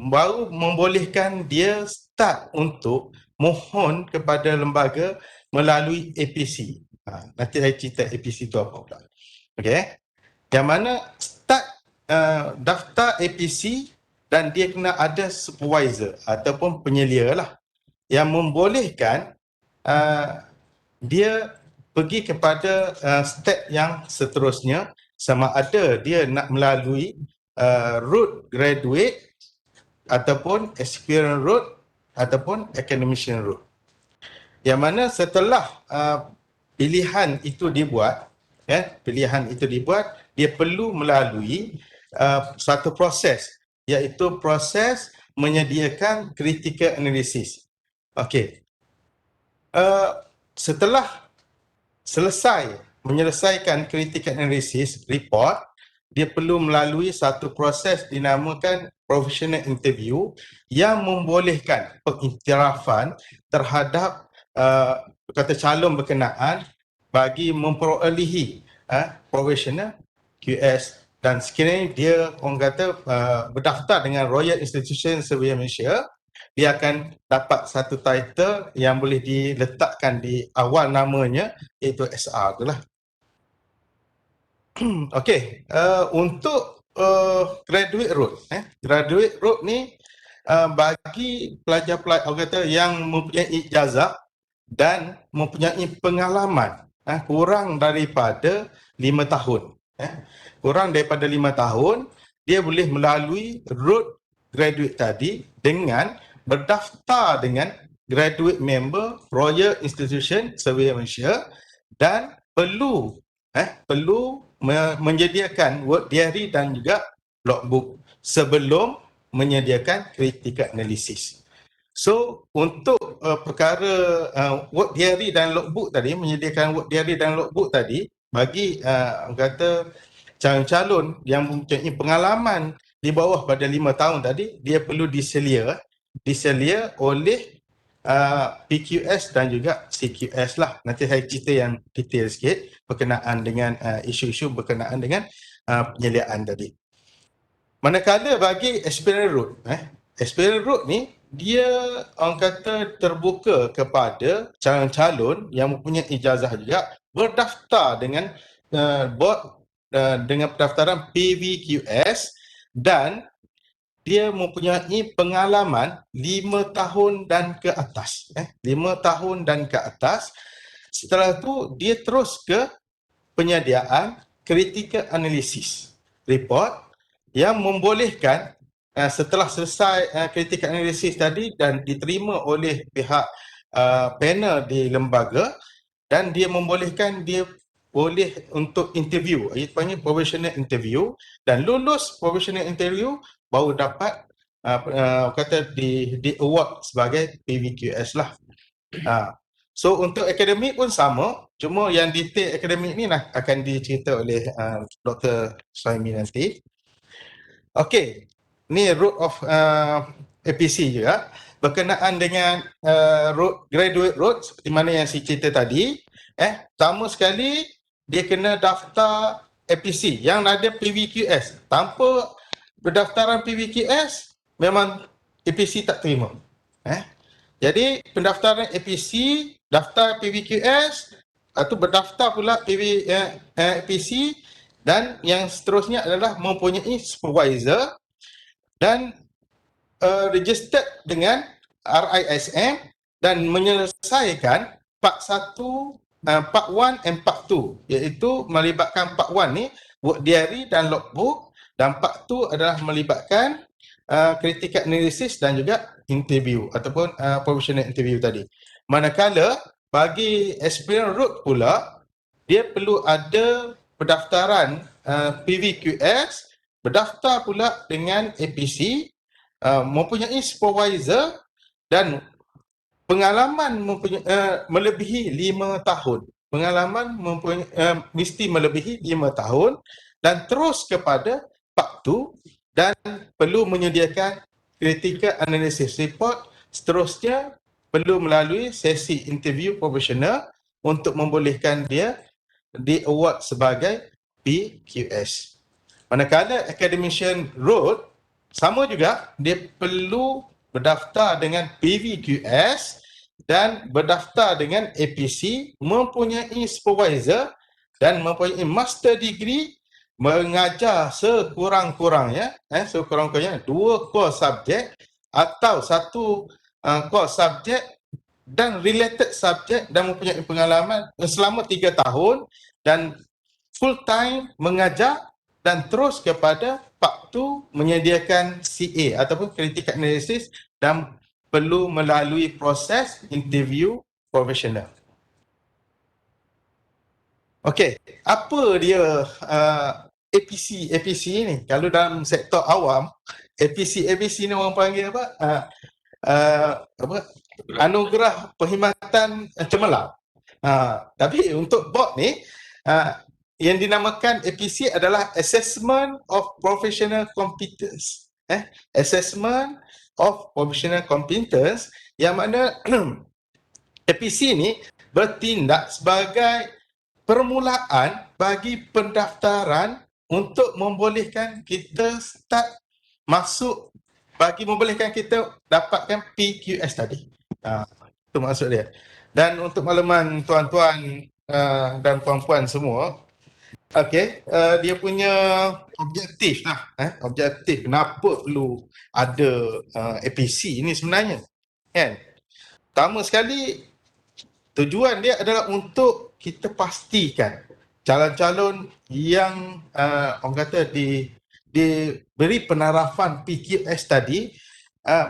baru membolehkan dia start untuk mohon kepada lembaga melalui APC. Nanti saya cerita APC tu apa pula. Okey, yang mana start daftar APC dan dia kena ada supervisor ataupun penyelia lah yang membolehkan dia pergi kepada step yang seterusnya, sama ada dia nak melalui road graduate ataupun experience road ataupun academician road. Yang mana setelah pilihan itu dibuat, dia perlu melalui satu proses, iaitu proses menyediakan critical analysis. Okey, setelah selesai menyelesaikan critical analysis report, dia perlu melalui satu proses dinamakan professional interview yang membolehkan pengiktirafan terhadap kata calon berkenaan bagi memperolehi professional QS, dan sekiranya dia orang kata berdaftar dengan Royal Institution Surveyor Malaysia, dia akan dapat satu title yang boleh diletakkan di awal namanya, iaitu SR tu lah. Okey, untuk graduate road, graduate road ni bagi pelajar-pelajar orang kata yang mempunyai ijazah dan mempunyai pengalaman kurang daripada 5 tahun. Kurang daripada 5 tahun, dia boleh melalui road graduate tadi dengan berdaftar dengan graduate member Royal Institution Surveyor Malaysia dan perlu menyediakan work diary dan juga logbook sebelum menyediakan critical analysis. So untuk perkara work diary dan logbook tadi, menyediakan work diary dan logbook tadi bagi kata calon-calon yang mempunyai pengalaman di bawah pada 5 tahun tadi, dia perlu diselia oleh PQS dan juga CQS lah. Nanti saya cerita yang detail sikit berkenaan dengan isu-isu berkenaan dengan penyeliaan tadi. Manakala bagi Aspirant Road, Aspirant Road ni dia orang kata terbuka kepada calon-calon yang mempunyai ijazah juga berdaftar dengan board dengan pendaftaran PVQS dan dia mempunyai pengalaman 5 tahun dan ke atas. 5 tahun dan ke atas. Setelah tu dia terus ke penyediaan critical analysis report yang membolehkan setelah selesai critical analysis tadi dan diterima oleh pihak panel di lembaga, dan dia membolehkan dia boleh untuk interview, itu panggil professional interview, dan lulus professional interview baru dapat kata di award sebagai PVQS lah. So untuk akademik pun sama, cuma yang detail akademik ni akan dicerita oleh Dr. Suhaimi nanti. Okey, ni road of APC juga berkenaan dengan road, graduate road seperti mana yang saya cerita tadi. Pertama sekali dia kena daftar APC yang ada PVQS. Tanpa pendaftaran PVQS memang APC tak terima. Jadi pendaftaran APC, daftar PVQS, atau berdaftar pula APC, dan yang seterusnya adalah mempunyai supervisor dan registered dengan RISM dan menyelesaikan Part 1, Part 1 and Part 2, iaitu melibatkan Part 1 ni work diary dan logbook, dan Part 2 adalah melibatkan critical analysis dan juga interview ataupun professional interview tadi. Manakala bagi aspirant road pula, dia perlu ada pendaftaran PVQS, berdaftar pula dengan APC, mempunyai supervisor dan pengalaman melebihi 5 tahun. Pengalaman mesti melebihi 5 tahun dan terus kepada Part 2 dan perlu menyediakan critical analysis report. Seterusnya perlu melalui sesi interview profesional untuk membolehkan dia di award sebagai PQS. Manakala academician road sama juga, dia perlu berdaftar dengan PVQS dan berdaftar dengan APC, mempunyai supervisor dan mempunyai master degree, mengajar sekurang-kurangnya 2 course subjek atau 1 course subjek dan related subjek, dan mempunyai pengalaman selama 3 tahun dan full time mengajar, dan terus kepada Part 2 menyediakan CA ataupun critical analysis dan perlu melalui proses interview profesional. Okey, apa dia APC ni? Kalau dalam sektor awam, APC ni orang panggil apa? Anugerah Perkhidmatan Cemerlang. Tapi untuk board ni, yang dinamakan APC adalah Assessment of Professional Competence. Assessment of Professional Competence, yang mana APC ni bertindak sebagai permulaan bagi pendaftaran untuk membolehkan kita start masuk, bagi membolehkan kita dapatkan PQS tadi. Itu maksud dia. Dan untuk makluman tuan-tuan dan puan-puan semua, okey, dia punya objektif lah, objektif kenapa perlu ada APC ni sebenarnya, kan? Pertama sekali, tujuan dia adalah untuk kita pastikan calon-calon yang orang kata diberi penarafan PQS tadi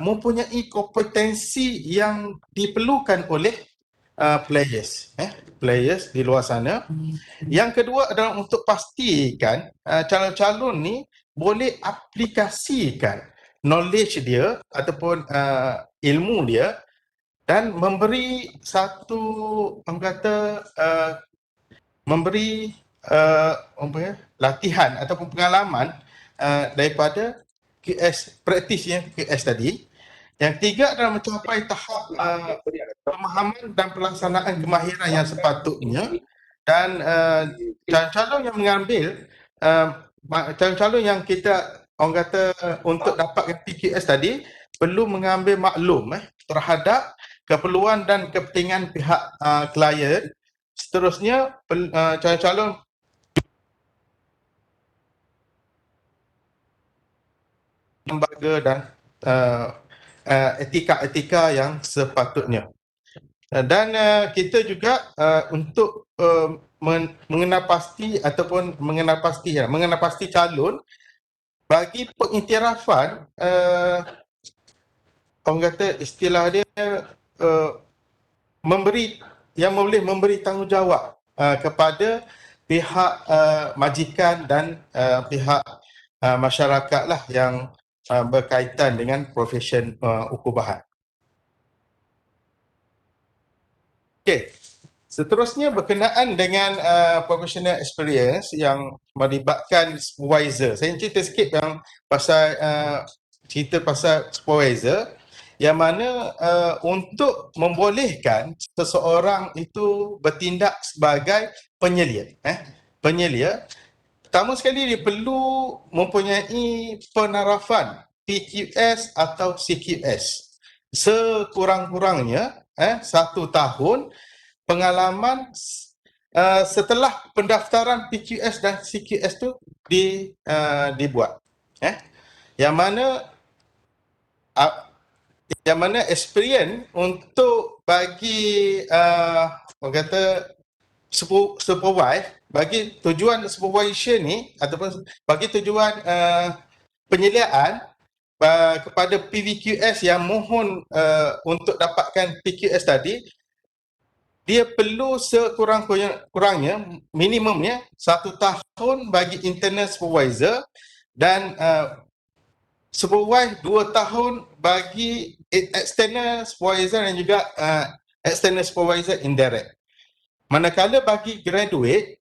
mempunyai kompetensi yang diperlukan oleh players di luar sana. Yang kedua adalah untuk pastikan calon-calon ni boleh aplikasikan knowledge dia ataupun ilmu dia dan memberi satu, orang kata, memberi latihan ataupun pengalaman daripada QS, praktisnya QS tadi. Yang tiga adalah mencapai tahap pemahaman dan pelaksanaan kemahiran yang sepatutnya. Dan calon-calon yang mengambil, calon-calon yang kita, orang kata, untuk dapatkan PQS tadi perlu mengambil maklum terhadap keperluan dan kepentingan pihak klien. Seterusnya, calon-calon lembaga dan etika-etika yang sepatutnya. Dan kita juga untuk mengenal pasti ataupun mengenal pasti calon bagi pengiktirafan, orang kata istilah dia yang boleh memberi tanggungjawab kepada pihak majikan dan pihak masyarakat lah yang berkaitan dengan profession ukubahan. Okey, seterusnya berkenaan dengan professional experience yang melibatkan supervisor. Saya cerita sikit yang pasal cerita pasal supervisor, yang mana untuk membolehkan seseorang itu bertindak sebagai penyelia. Penyelia, pertama sekali dia perlu mempunyai penarafan PQS atau CQS. Sekurang-kurangnya 1 tahun pengalaman setelah pendaftaran PQS dan CQS tu dibuat. Yang mana experience untuk bagi orang kata supervise, bagi tujuan supervision ni ataupun bagi tujuan penyeliaan kepada PVQS yang mohon untuk dapatkan PQS tadi, dia perlu sekurang-kurangnya minimumnya 1 tahun bagi internal supervisor dan supervise 2 tahun bagi external supervisor dan juga external supervisor indirect. Manakala bagi graduate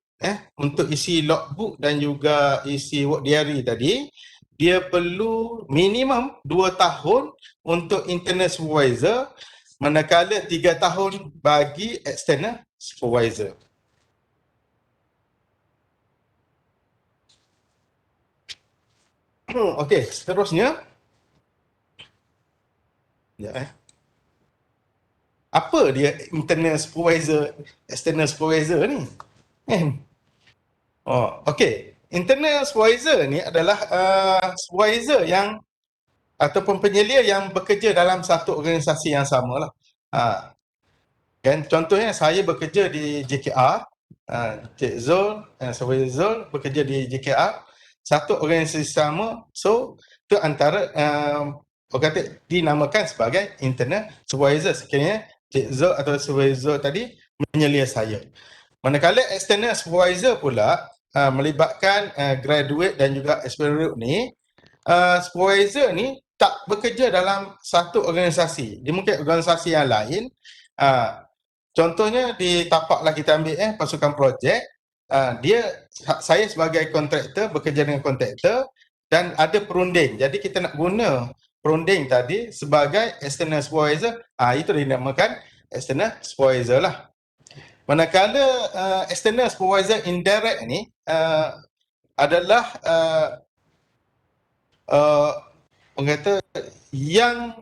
untuk isi logbook dan juga isi work diary tadi, dia perlu minimum 2 tahun untuk internal supervisor, manakala 3 tahun bagi external supervisor. Okey, seterusnya. Apa dia internal supervisor, external supervisor ni? Okey. Internal supervisor ni adalah supervisor yang ataupun penyelia yang bekerja dalam satu organisasi yang sama lah. Kan contohnya saya bekerja di JKR, Cik Zul, Supervisor Zul bekerja di JKR, satu organisasi sama. So itu antara orang kata dinamakan sebagai internal supervisor sekiranya Cik Zul atau Supervisor Zul tadi menyelia saya. Manakala external supervisor pula melibatkan graduate dan juga experience ni, supervisor ni tak bekerja dalam satu organisasi. Dia mungkin organisasi yang lain. Contohnya di tapak lah kita ambil pasukan projek. saya sebagai kontraktor bekerja dengan kontraktor dan ada perunding. Jadi kita nak guna perunding tadi sebagai external supervisor, itu dinamakan external supervisor lah. Manakala external supervisor indirect ni adalah orang kata yang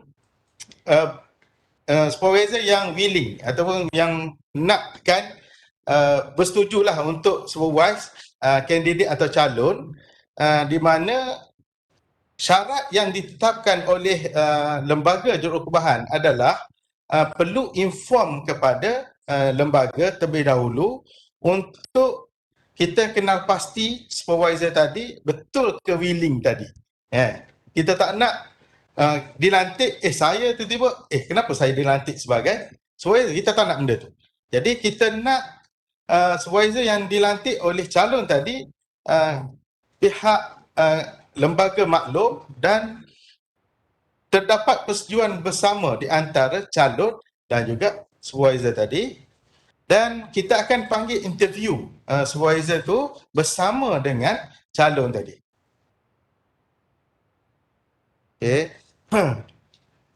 supervisor yang willing ataupun yang nakkan bersetujulah untuk supervise kandidat atau calon di mana syarat yang ditetapkan oleh lembaga jurukubahan adalah perlu inform kepada lembaga terlebih dahulu untuk kita kenal pasti supervisor tadi betul ke willing tadi. Kita tak nak dilantik, saya tiba-tiba, kenapa saya dilantik sebagai supervisor? Kita tak nak benda tu. Jadi kita nak supervisor yang dilantik oleh calon tadi pihak lembaga maklum dan terdapat persetujuan bersama di antara calon dan juga supervisor tadi, dan kita akan panggil interview supervisor tu bersama dengan calon tadi. Okey.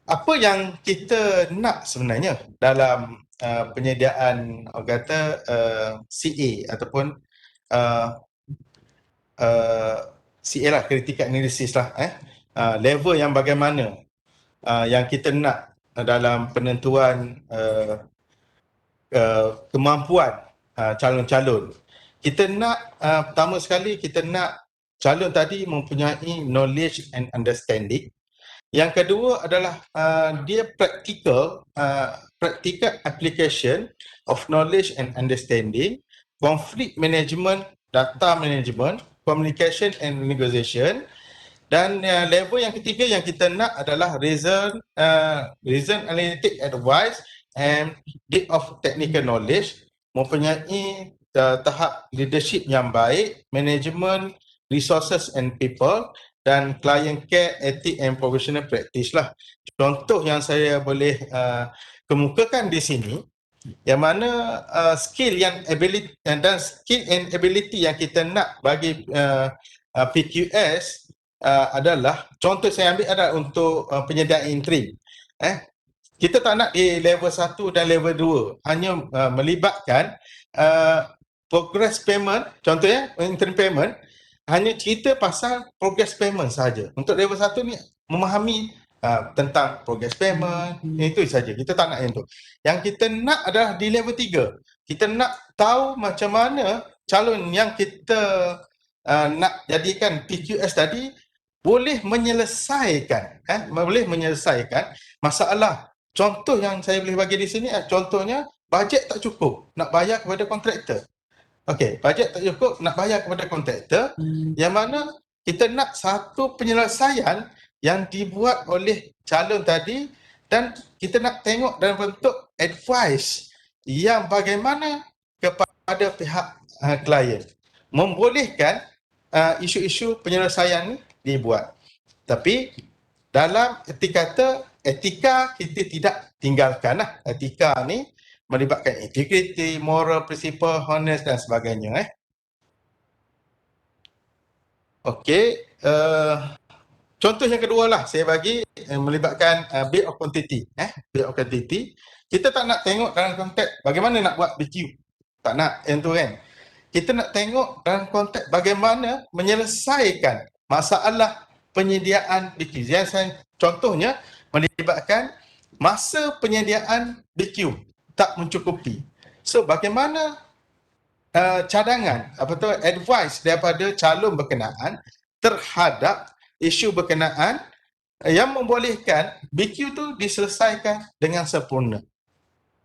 Apa yang kita nak sebenarnya dalam penyediaan orang kata CA ataupun CA lah, critical analysis lah, level yang bagaimana yang kita nak dalam penentuan kemampuan calon-calon. Kita nak pertama sekali kita nak calon tadi mempunyai knowledge and understanding. Yang kedua adalah dia practical application of knowledge and understanding, conflict management, data management, communication and negotiation. Dan level yang ketiga yang kita nak adalah reason analytic advice and deep of technical knowledge, mempunyai tahap leadership yang baik, management, resources and people, dan client care, ethic and professional practice lah. Contoh yang saya boleh kemukakan di sini, yang mana skill and ability yang kita nak bagi PQS adalah, contoh saya ambil adalah untuk penyediaan interim. Kita tak nak di level 1 dan level 2 hanya melibatkan progress payment, contohnya interim payment, hanya cerita pasal progress payment saja. Untuk level 1 ni memahami tentang progress payment, itu saja. Kita tak nak yang tu. Yang kita nak adalah di level 3. Kita nak tahu macam mana calon yang kita nak jadikan PQS tadi boleh menyelesaikan masalah. Contoh yang saya boleh bagi di sini, contohnya bajet tak cukup nak bayar kepada kontraktor. Okey, bajet tak cukup nak bayar kepada kontraktor, yang mana kita nak satu penyelesaian yang dibuat oleh calon tadi, dan kita nak tengok dalam bentuk advice yang bagaimana kepada pihak klien, membolehkan isu-isu penyelesaian ni dibuat. Tapi dalam etika kita tidak tinggalkan lah. Etika ni melibatkan integrity, moral, principle, honest dan sebagainya. Okey, contoh yang kedua lah saya bagi melibatkan bid of quantity. Bid of quantity, kita tak nak tengok dalam konteks bagaimana nak buat BQ. Tak nak yang tu kan. Kita nak tengok dalam konteks bagaimana menyelesaikan masalah penyediaan BQ. Yang saya contohnya melibatkan masa penyediaan BQ tak mencukupi. So bagaimana cadangan advice daripada calon berkenaan terhadap isu berkenaan yang membolehkan BQ tu diselesaikan dengan sempurna.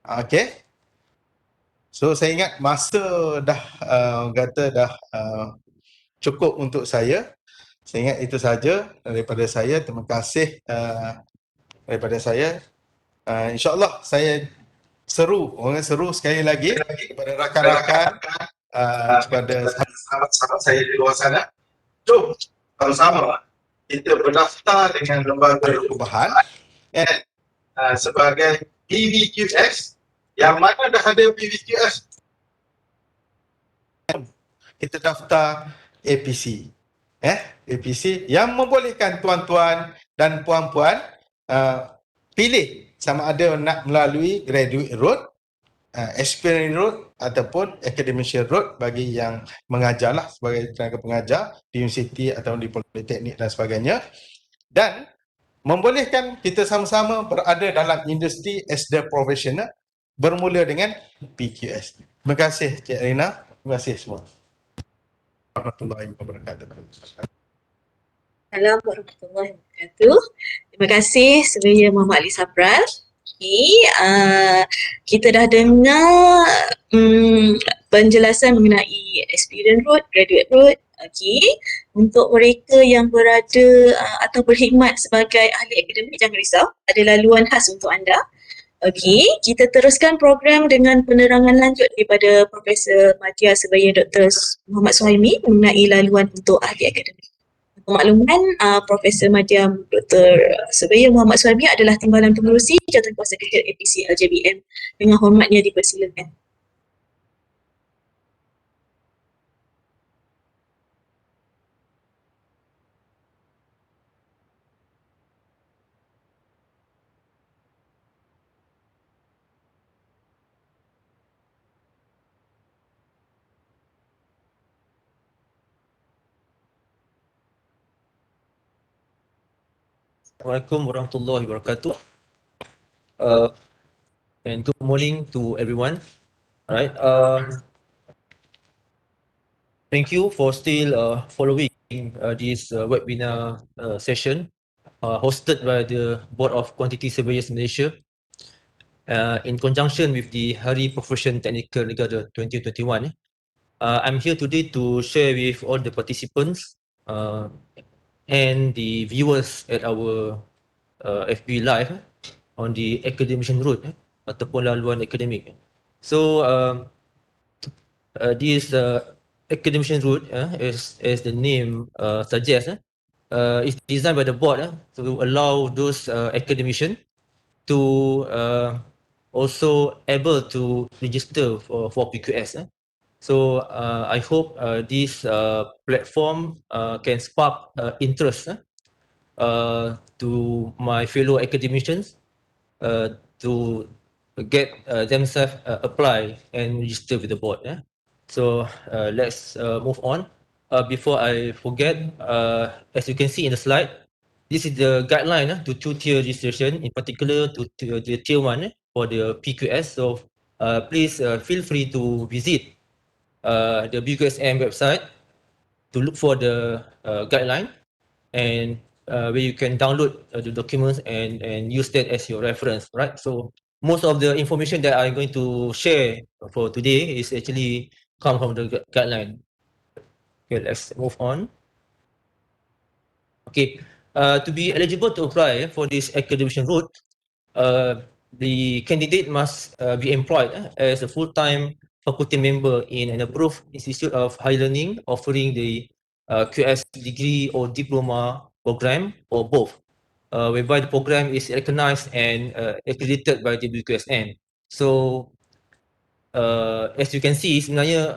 Okey. So saya ingat masa dah cukup untuk saya. Saya ingat itu saja daripada saya. Terima kasih daripada saya. InsyaAllah saya seru sekali lagi kepada rakan-rakan, kepada sahabat-sahabat saya di luar sana. Jom sama-sama kita berdaftar dengan lembaga perubahan sebagai PVQS, yang mana dah ada PVQS kita daftar APC. APC yang membolehkan tuan-tuan dan puan-puan pilih sama ada nak melalui graduate route, experience route ataupun academician route bagi yang mengajarlah sebagai tenaga pengajar di universiti atau di politeknik dan sebagainya, dan membolehkan kita sama-sama berada dalam industri as the professional bermula dengan PQS. Terima kasih Cik Rina, terima kasih semua. Warahmatullahi wabarakatuh. Assalamualaikum warahmatullahi wabarakatuh. Terima kasih Suraya Muhammad Ali Sabral. Okay, kita dah dengar penjelasan mengenai experience road, graduate road. Okay, untuk mereka yang berada atau berkhidmat sebagai ahli akademik, jangan risau, ada laluan khas untuk anda. Okey, kita teruskan program dengan penerangan lanjut daripada Profesor Madya Sebaya Dr. Muhammad Suhaimi mengenai laluan untuk ahli akademik. Untuk makluman, Profesor Madya Dr. Sebaya Muhammad Suhaimi adalah Timbalan Pengerusi Jawatankuasa Kerja APC LJBM. Dengan hormatnya dipersilakan. Assalamualaikum warahmatullahi wabarakatuh. And good morning to everyone. Alright. Thank you for still following this webinar session hosted by the Board of Quantity Surveyors Malaysia in conjunction with the Hari Profession Technical Negara 2021. I'm here today to share with all the participants and the viewers at our FB Live on the academician route ataupun laluan akademik. So this academician route, as the name suggests, is designed by the board to allow those academicians to also able to register for PQS. So I hope this platform can spark interest to my fellow academicians to get themselves apply and register with the board. So let's move on. Before I forget, as you can see in the slide, this is the guideline to two-tier registration, in particular to the tier 1 for the PQS. So please feel free to visit the BQSM website to look for the guideline, and where you can download the documents and use that as your reference, right? So most of the information that I'm going to share for today is actually come from the guideline. Okay, let's move on. Okay, to be eligible to apply for this academician route, the candidate must be employed as a full-time faculty member in an approved institute of higher learning offering the QS degree or diploma program or both, whereby the program is recognized and accredited by the BQSN. So as you can see, sebenarnya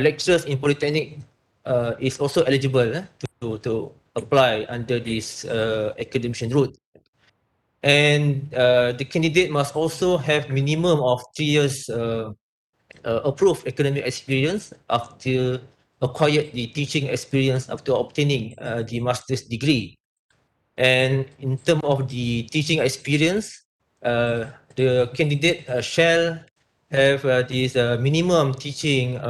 lecturers in polytechnic is also eligible to apply under this academician route. And the candidate must also have minimum of 3 years approved academic experience after acquired the teaching experience after obtaining the master's degree. And in terms of the teaching experience, the candidate shall have this minimum teaching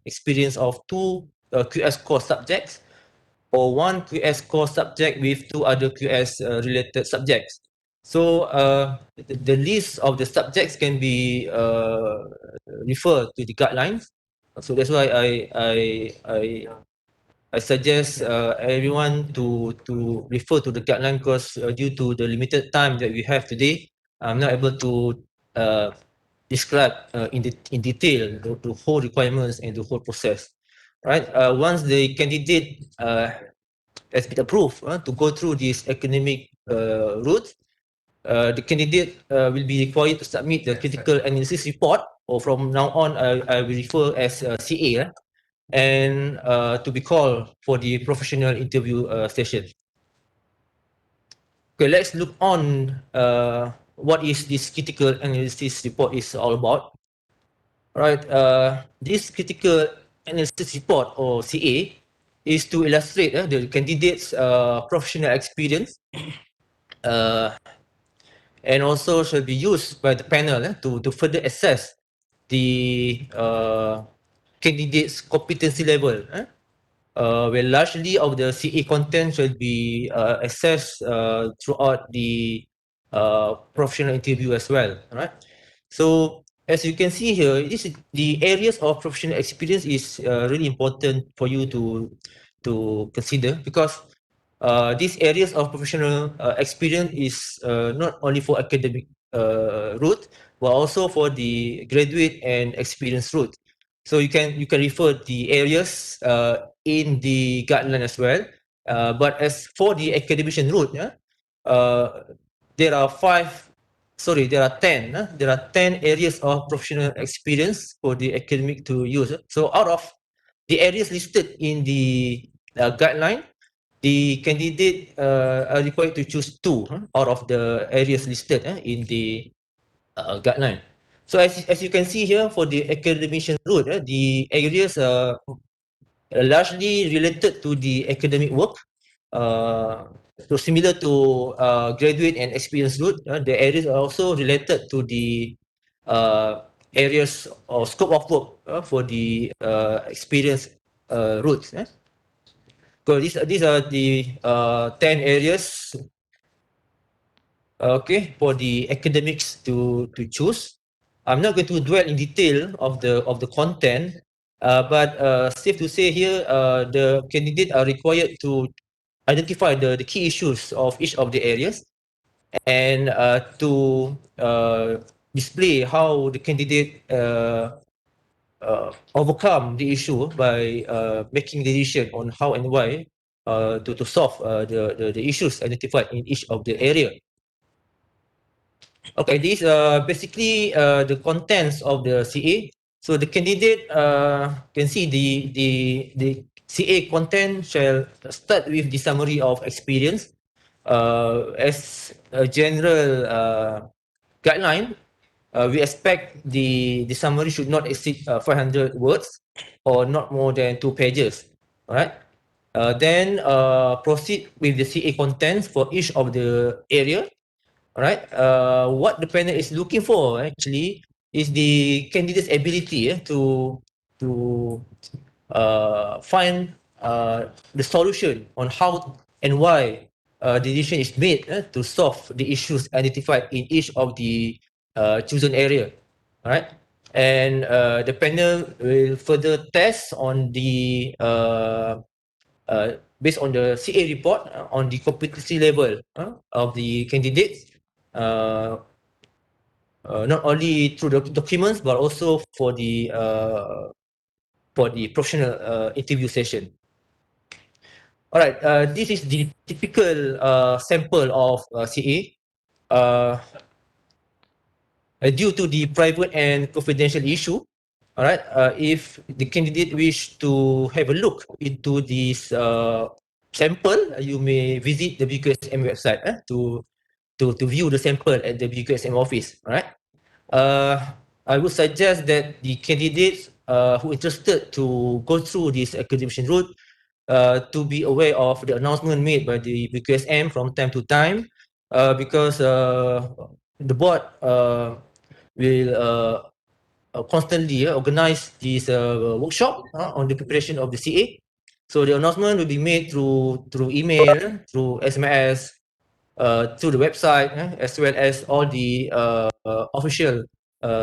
experience of 2 QS core subjects or 1 QS core subject with 2 other QS related subjects. So the list of the subjects can be referred to the guidelines. So that's why I suggest everyone to refer to the guideline, because due to the limited time that we have today, I'm not able to describe in detail the whole requirements and the whole process. Right? Once the candidate has been approved to go through this academic route, the candidate will be required to submit the critical analysis report, or from now on I will refer as CA. and to be called for the professional interview session. Okay, let's look on what is this critical analysis report is all about. Right, this critical analysis report or CA is to illustrate the candidate's professional experience and also shall be used by the panel to further assess the candidate's competency level. Where largely of the CA content shall be assessed throughout the professional interview as well. Right. So as you can see here, the areas of professional experience is really important for you to consider, because these areas of professional experience is not only for academic route, but also for the graduate and experience route. So you can refer the areas in the guideline as well. But as for the academician route, there are 10. There are 10 areas of professional experience for the academic to use. So out of the areas listed in the guideline, the candidate are required to choose 2 out of the areas listed in the guideline. So as you can see here, for the academician route, the areas are largely related to the academic work. So similar to graduate and experience route, the areas are also related to the areas or scope of work for the experience routes. So these are the 10 areas, okay, for the academics to choose. I'm not going to dwell in detail of the content, but safe to say here, the candidate are required to identify the key issues of each of the areas, and to display how the candidate overcome the issue by making decision on how and why to solve the issues identified in each of the area. Okay, these are basically the contents of the CA. So the candidate can see the CA content shall start with the summary of experience. As a general guideline, we expect the summary should not exceed 500 words or not more than 2 pages. All right. Then proceed with the CA contents for each of the area. All right. What the panel is looking for actually is the candidate's ability to find the solution on how and why the decision is made to solve the issues identified in each of the chosen area. All right. And the panel will further test on the based on the CA report on the competency level of the candidates, not only through the documents but also for the professional interview session. All right, this is the typical sample of CA. Due to the private and confidential issue, all right, if the candidate wish to have a look into this sample, you may visit the BQSM website to view the sample at the BQSM office. All right. I would suggest that the candidates who are interested to go through this academician route to be aware of the announcement made by the BQSM from time to time, because the board will constantly organize this workshop on the preparation of the CA. So the announcement will be made through email, through SMS, through the website, as well as all the official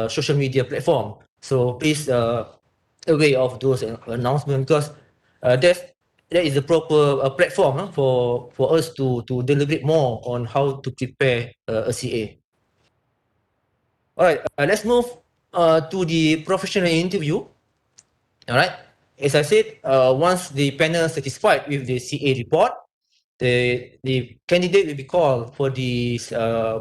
social media platform. So please aware of those announcements, because that is the proper platform for us to deliberate more on how to prepare a CA. All right, let's move to the professional interview. All right, as I said, once the panel satisfied with the CA report, the candidate will be called for the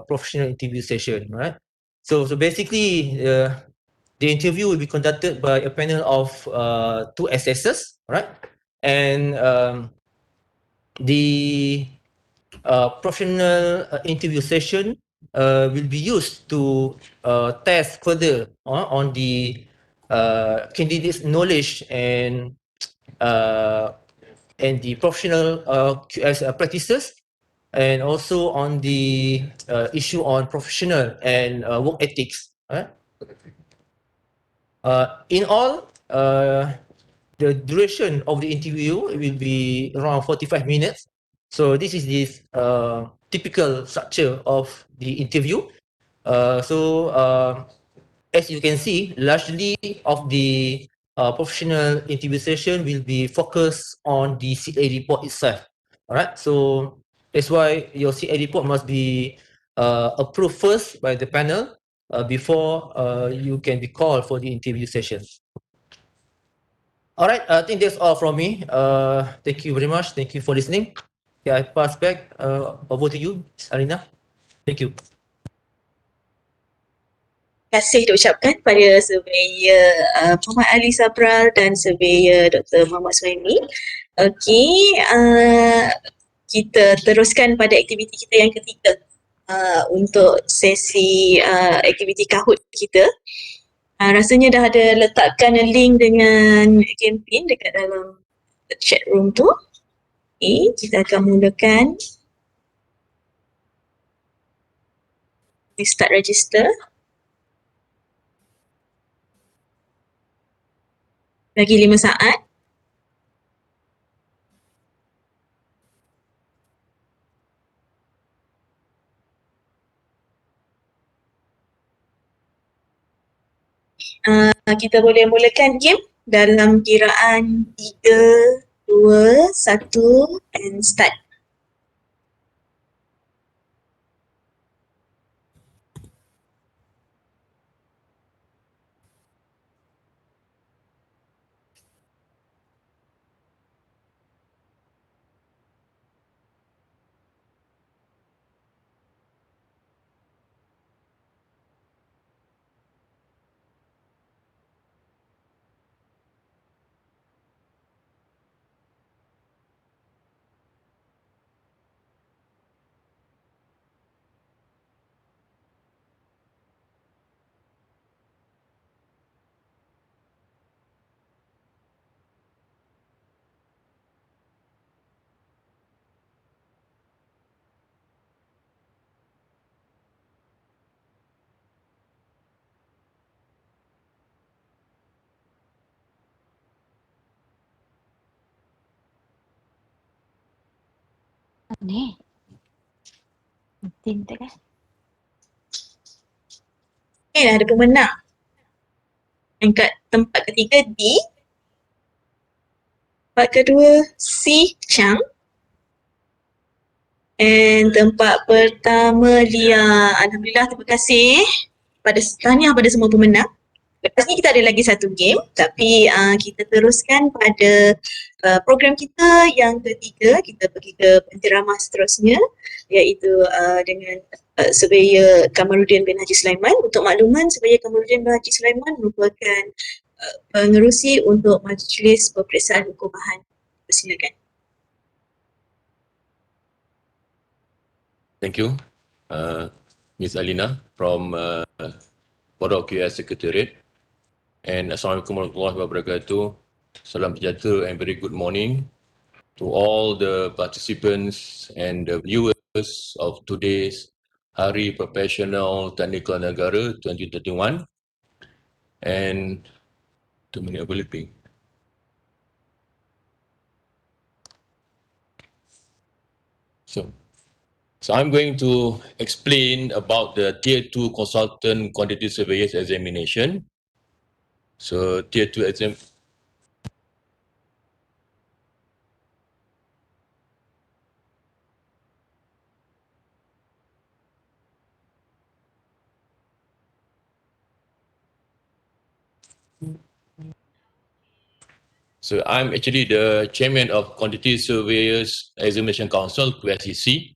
professional interview session, right? So basically, the the interview will be conducted by a panel of 2 assessors, right? And the professional interview session will be used to test further on the candidate's knowledge and the professional QS practices, and also on the issue on professional and work ethics. In all, the duration of the interview will be around 45 minutes. So this is the typical structure of the interview. As you can see, largely of the professional interview session will be focused on the CA report itself. All right, so that's why your CA report must be approved first by the panel before you can be called for the interview session. All right, I think that's all from me. Thank you very much. Thank you for listening. Yeah, I pass back over to you, Arina. Thank you. Terima kasih diucapkan pada surveyor Muhammad Ali Sabral dan surveyor Dr. Muhammad Suhaimi. Okey, kita teruskan pada aktiviti kita yang ketiga untuk sesi aktiviti Kahoot kita. Rasanya dah ada letakkan link dengan campaign dekat dalam chat room tu. Okay, kita akan mulakan. Start register. Lagi 5 saat. Kita boleh mulakan game dalam kiraan 3, 2, 1 and start. Ni. Penting tak kan? Okay, ada pemenang. Yang kat tempat ketiga D. Tempat kedua C. Chang. And tempat pertama Lia. Alhamdulillah, terima kasih. Tahniah pada semua pemenang. Lepas ni kita ada lagi satu game, tapi kita teruskan pada program kita yang ketiga. Kita pergi ke penceramah seterusnya, iaitu dengan Surveyor Kamarudin bin Haji Sulaiman. Untuk makluman, Surveyor Kamarudin bin Haji Sulaiman merupakan pengerusi untuk Majlis Peperiksaan Hukum Bahan. Silakan. Thank you, Ms. Alina from Pondok QS Secretariat. And Assalamualaikum warahmatullahi wabarakatuh. Salam sejahtera and very good morning to all the participants and the viewers of today's Hari Profesional Teknikal Negara 2021. And 2 minute ability. So I'm going to explain about the Tier 2 Consultant Quantity Surveyors Examination. So Tier 2 exam. So I'm actually the chairman of Quantity Surveyors Examination Council, QSEC.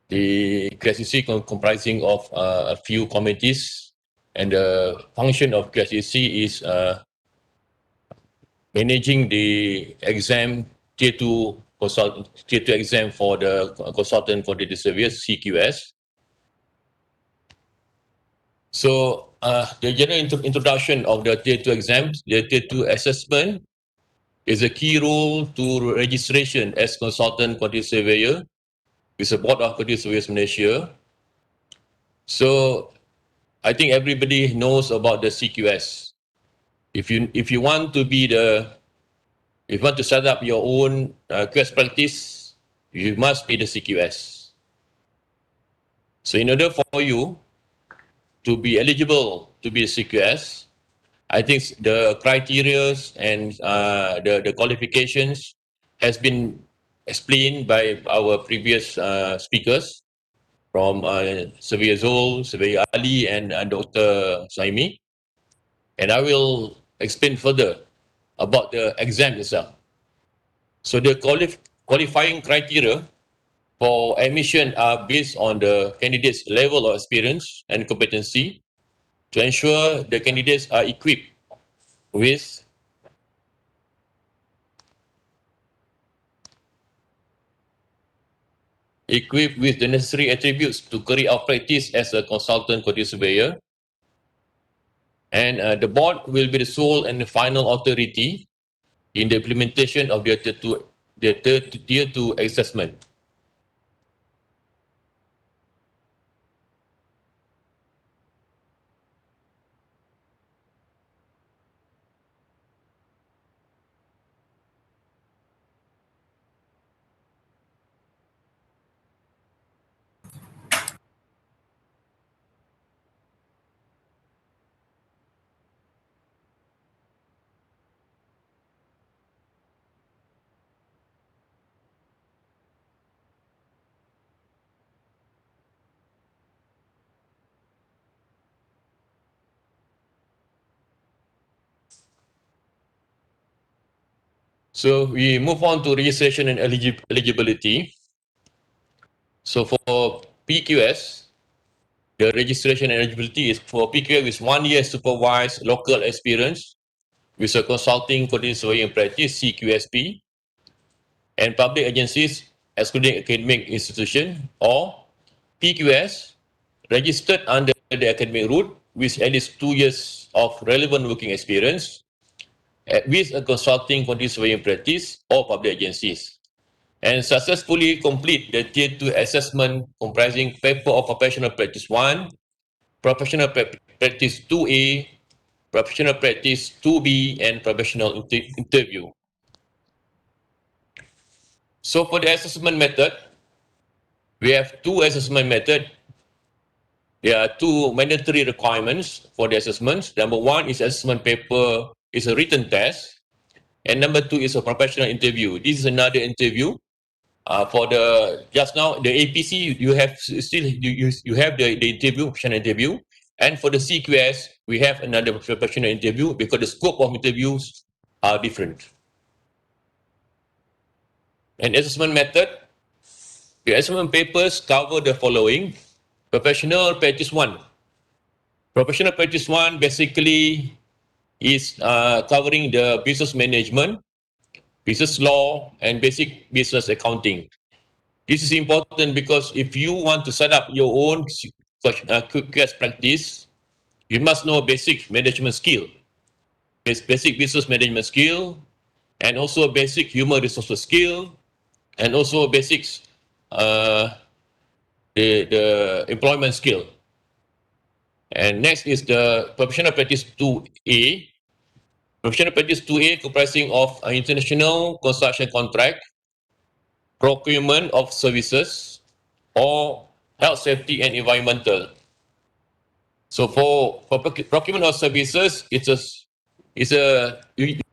The QSEC comprising of a few committees And the function of QSEC is managing the exam tier 2 exam for the consultant quantity surveyors, CQS. So the general introduction of the tier 2 exams, the tier 2 assessment is a key role to registration as consultant quantity surveyor with the Board of Quantity Surveyors Malaysia. So I think everybody knows about the CQS. If you want to set up your own QS practice, you must be the CQS. So in order for you to be eligible to be a CQS, I think the criteria and the qualifications has been explained by our previous speakers from Surveyor Zul, Surveyor Ali, and Dr. Saimi. And I will explain further about the exam itself. So the qualifying criteria for admission are based on the candidate's level of experience and competency to ensure the candidates are equipped with the necessary attributes to carry out practice as a consultant quantity surveyor. And the board will be the sole and the final authority in the implementation of the tier 2 assessment. So we move on to registration and eligibility. So for PQS, the registration and eligibility is for PQS with 1 year supervised local experience with a consulting quantity surveying practice, CQSP, and public agencies excluding academic institution, or PQS registered under the academic route with at least 2 years of relevant working experience with a consulting quantity surveying practice or public agencies, and successfully complete the Tier 2 assessment comprising paper of professional practice 1, professional practice 2A, professional practice 2B, and professional interview. So for the assessment method, we have two assessment methods. There are two mandatory requirements for the assessments. Number one is assessment paper is a written test, and number two is a professional interview. This is another interview. For the just now the APC, you have still you have the interview, professional interview, and for the CQS we have another professional interview because the scope of interviews are different. And assessment method, the assessment papers cover the following: professional practice 1. Professional practice 1 basically is covering the business management, business law, and basic business accounting. This is important because if you want to set up your own QS practice, you must know basic management skill, basic business management skill, and also basic human resources skill, and also basics the employment skill. And next is the professional practice 2A. Professional practice 2A comprising of international construction contract, procurement of services, or health, safety, and environmental. So for procurement of services, you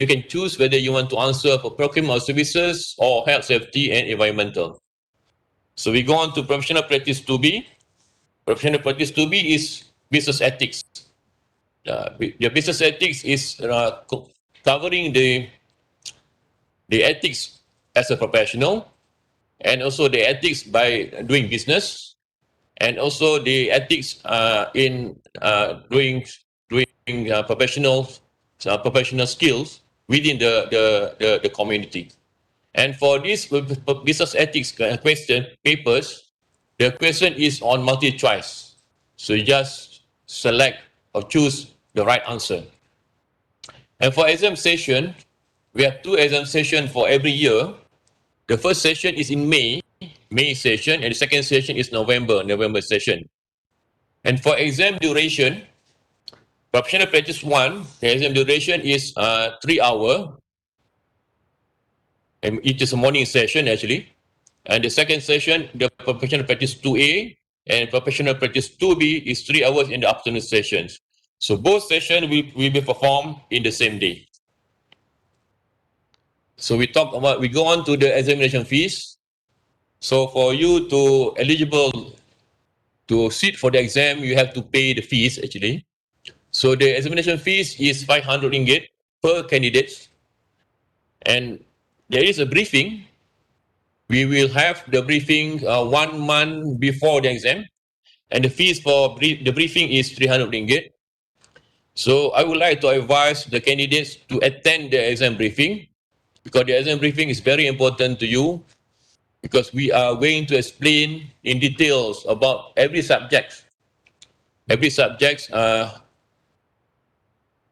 can choose whether you want to answer for procurement of services or health, safety, and environmental. So we go on to professional practice 2B. Professional practice 2B is business ethics. The business ethics is covering the ethics as a professional, and also the ethics by doing business, and also the ethics in doing professional skills within the community. And for this business ethics question papers, the question is on multi-choice. So you just select or choose the right answer. And for exam session, we have 2 exam sessions for every year. The first session is in May session, and the second session is November session. And for exam duration, professional practice 1, the exam duration is 3 hours. And it is a morning session actually. And the second session, the professional practice 2A and professional practice 2B is 3 hours in the afternoon sessions. So both sessions will be performed in the same day. So we go on to the examination fees. So for you to eligible to sit for the exam, you have to pay the fees actually. So the examination fees is 500 ringgit per candidate. And there is a briefing. We will have the briefing 1 month before the exam, and the fees for the briefing is 300 ringgit. So I would like to advise the candidates to attend the exam briefing, because the exam briefing is very important to you, because we are going to explain in details about every subject,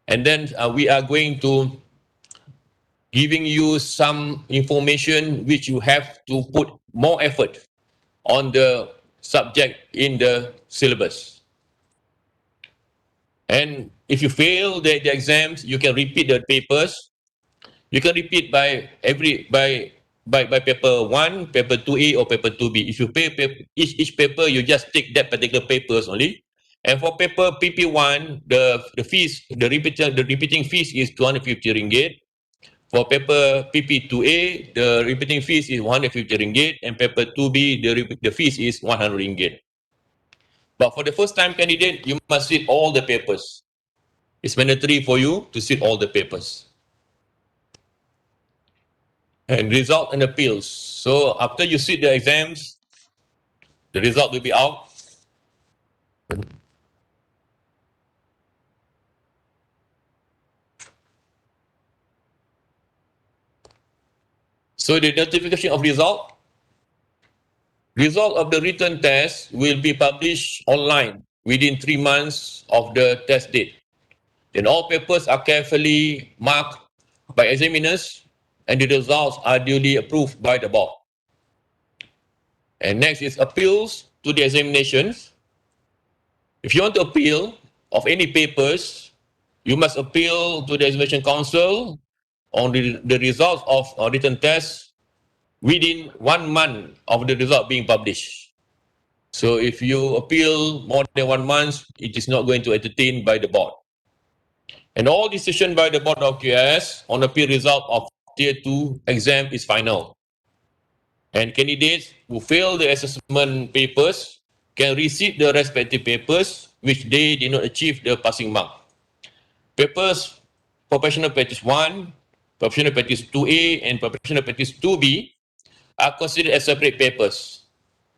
and then we are going to giving you some information which you have to put more effort on the subject in the syllabus. And if you fail the exams, you can repeat the papers. You can repeat by paper 1, paper 2A or paper 2B. If you pay each paper, you just take that particular papers only. And for paper PP1, the fees, the repeating fees is 250 ringgit. For paper PP2A, the repeating fees is 150 ringgit, and paper 2B, the fees is 100 ringgit. But for the first time candidate, you must sit all the papers. It's mandatory for you to sit all the papers. And result and appeals. So after you sit the exams, the result will be out. So the notification of result of the written test will be published online within 3 months of the test date. Then all papers are carefully marked by examiners, and the results are duly approved by the board. And next is appeals to the examinations. If you want to appeal of any papers, you must appeal to the Examination Council on the results of written tests within 1 month of the result being published. So if you appeal more than 1 month, it is not going to entertain by the board. And all decision by the board of QS on appeal result of Tier 2 exam is final. And candidates who fail the assessment papers can receive the respective papers which they did not achieve the passing mark. Papers Professional Practice 1, Professional Practice 2A, and Professional Practice 2B are considered as separate papers.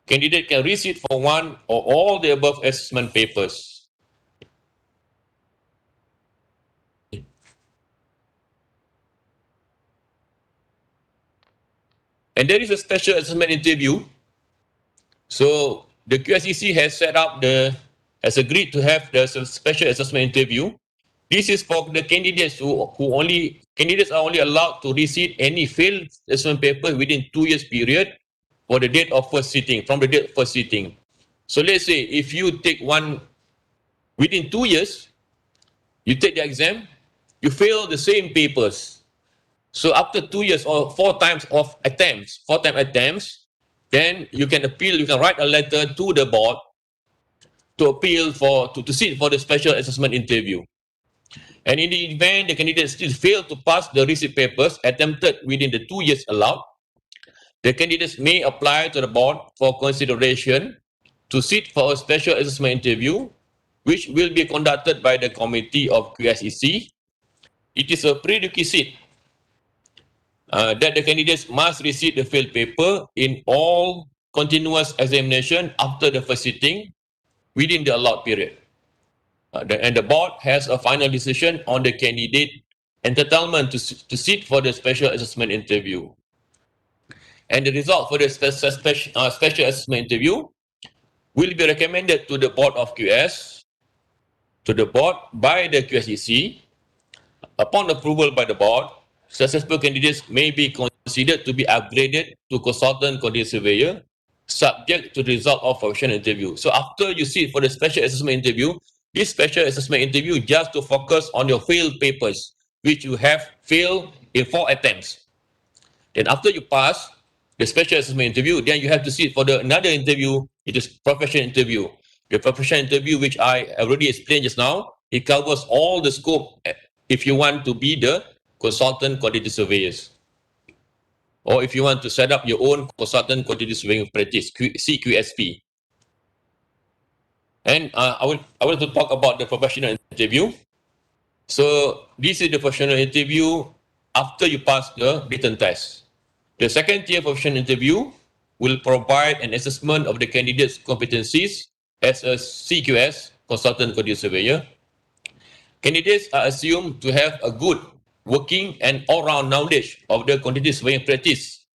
Candidate can receive for one or all the above assessment papers. And there is a special assessment interview. So the QSEC has agreed to have the special assessment interview. This is for the candidates candidates are only allowed to receive any failed assessment paper within 2 years period for the date of first sitting, from the date of first sitting. So let's say if you take one within 2 years, you take the exam, you fail the same papers. So after 2 years or 4 times of attempts, then you can appeal, you can write a letter to the board to appeal to sit for the special assessment interview. And in the event the candidate still failed to pass the receipt papers attempted within the 2 years allowed, the candidates may apply to the board for consideration to sit for a special assessment interview, which will be conducted by the committee of QSEC. It is a prerequisite that the candidates must receive the failed paper in all continuous examination after the first sitting within the allowed period. And the board has a final decision on the candidate entitlement to sit for the special assessment interview. And the result for the special assessment interview will be recommended to the board of QS, to the board by the QSEC. Upon approval by the board, successful candidates may be considered to be upgraded to consultant quantity surveyor, subject to the result of professional interview. So after you sit for the special assessment interview, this special assessment interview just to focus on your failed papers, which you have failed in 4 attempts. Then after you pass the special assessment interview, then you have to sit for another interview. It is professional interview. The professional interview, which I already explained just now, it covers all the scope if you want to be the consultant quantity surveyors, or if you want to set up your own consultant quantity surveying practice, CQSP. And I want to talk about the professional interview. So this is the professional interview after you pass the written test. The second tier professional interview will provide an assessment of the candidate's competencies as a CQS, consultant quantity surveyor. Candidates are assumed to have a good working and all-round knowledge of the quantity surveying practice,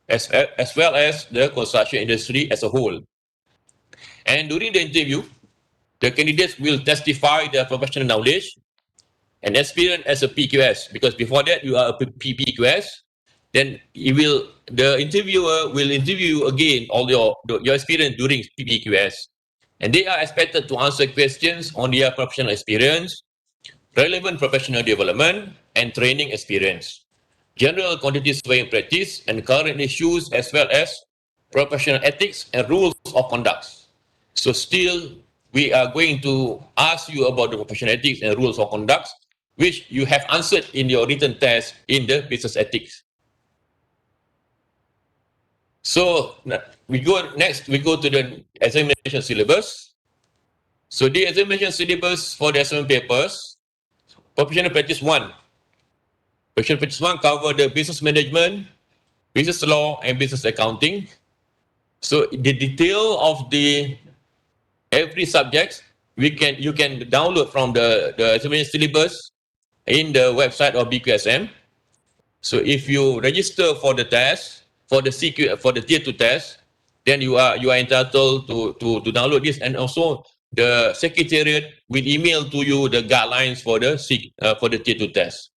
as well as the construction industry as a whole. And during the interview, the candidates will testify their professional knowledge and experience as a PQS, because before that you are a PQS. Then the interviewer will interview again all your experience during PQS, and they are expected to answer questions on their professional experience, relevant professional development, and training experience, general quantity surveying practice and current issues, as well as professional ethics and rules of conduct. So still, we are going to ask you about the professional ethics and rules of conduct, which you have answered in your written test in the business ethics. So we go to the examination syllabus. So the examination syllabus for the assignment papers, professional practice 1. Professional practice 1 cover the business management, business law, and business accounting. So the detail of every subject you can download from the examination syllabus in the website of BQSM. So if you register for the test, for the tier 2 test, then you are entitled to download this, and also the secretariat will email to you the guidelines for the tier 2 test.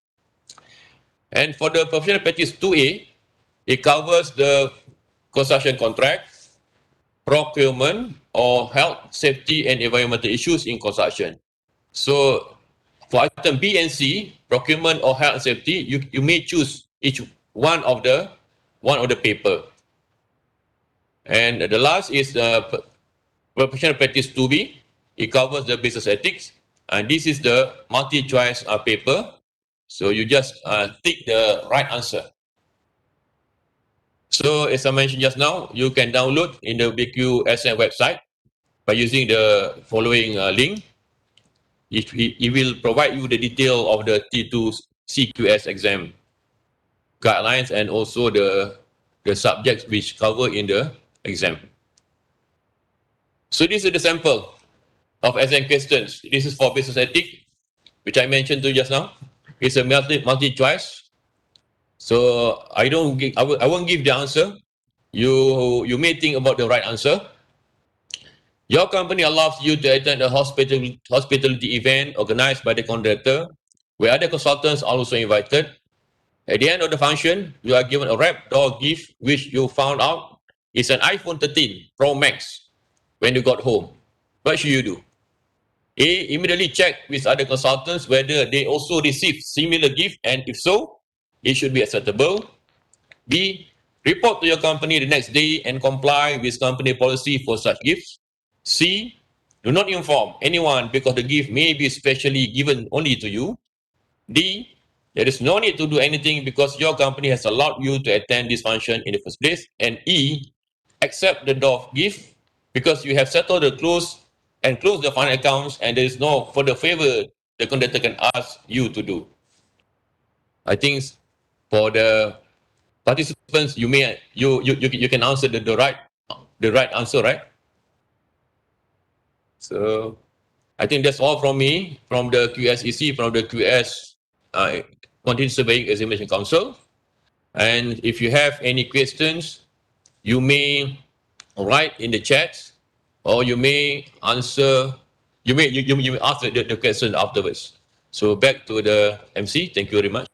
And for the professional practice 2A, it covers the construction contract, procurement, or health, safety, and environmental issues in construction. So for item B and C, procurement or health and safety, you may choose each one of the paper. And the last is professional practice 2B. It covers the business ethics, and this is the multi-choice paper. So you just tick the right answer. So as I mentioned just now, you can download in the BQSM website by using the following link. It will provide you the detail of the T2 CQS exam guidelines and also the subjects which cover in the exam. So this is the sample of exam questions. This is for business ethics, which I mentioned to you just now. It's a multi-choice. So I won't give the answer. You may think about the right answer. Your company allows you to attend a hospitality event organized by the contractor, where other consultants are also invited. At the end of the function, you are given a wrapped door gift, which you found out is an iPhone 13 Pro Max when you got home. What should you do? A, immediately check with other consultants whether they also received similar gift, and if so, it should be acceptable. B, report to your company the next day and comply with company policy for such gifts. C, do not inform anyone because the gift may be specially given only to you. D, there is no need to do anything because your company has allowed you to attend this function in the first place. And E, accept the door gift because you have settled the close the final accounts, and there is no further favor the contractor can ask you to do. I think for the participants, you can answer the right the right answer, right? So I think that's all from me, from the QSEC, from the QS Continuous Surveying Examination Council. And if you have any questions, you may write in the chat, or you may answer, you may ask the question afterwards. So back to the MC. Thank you very much.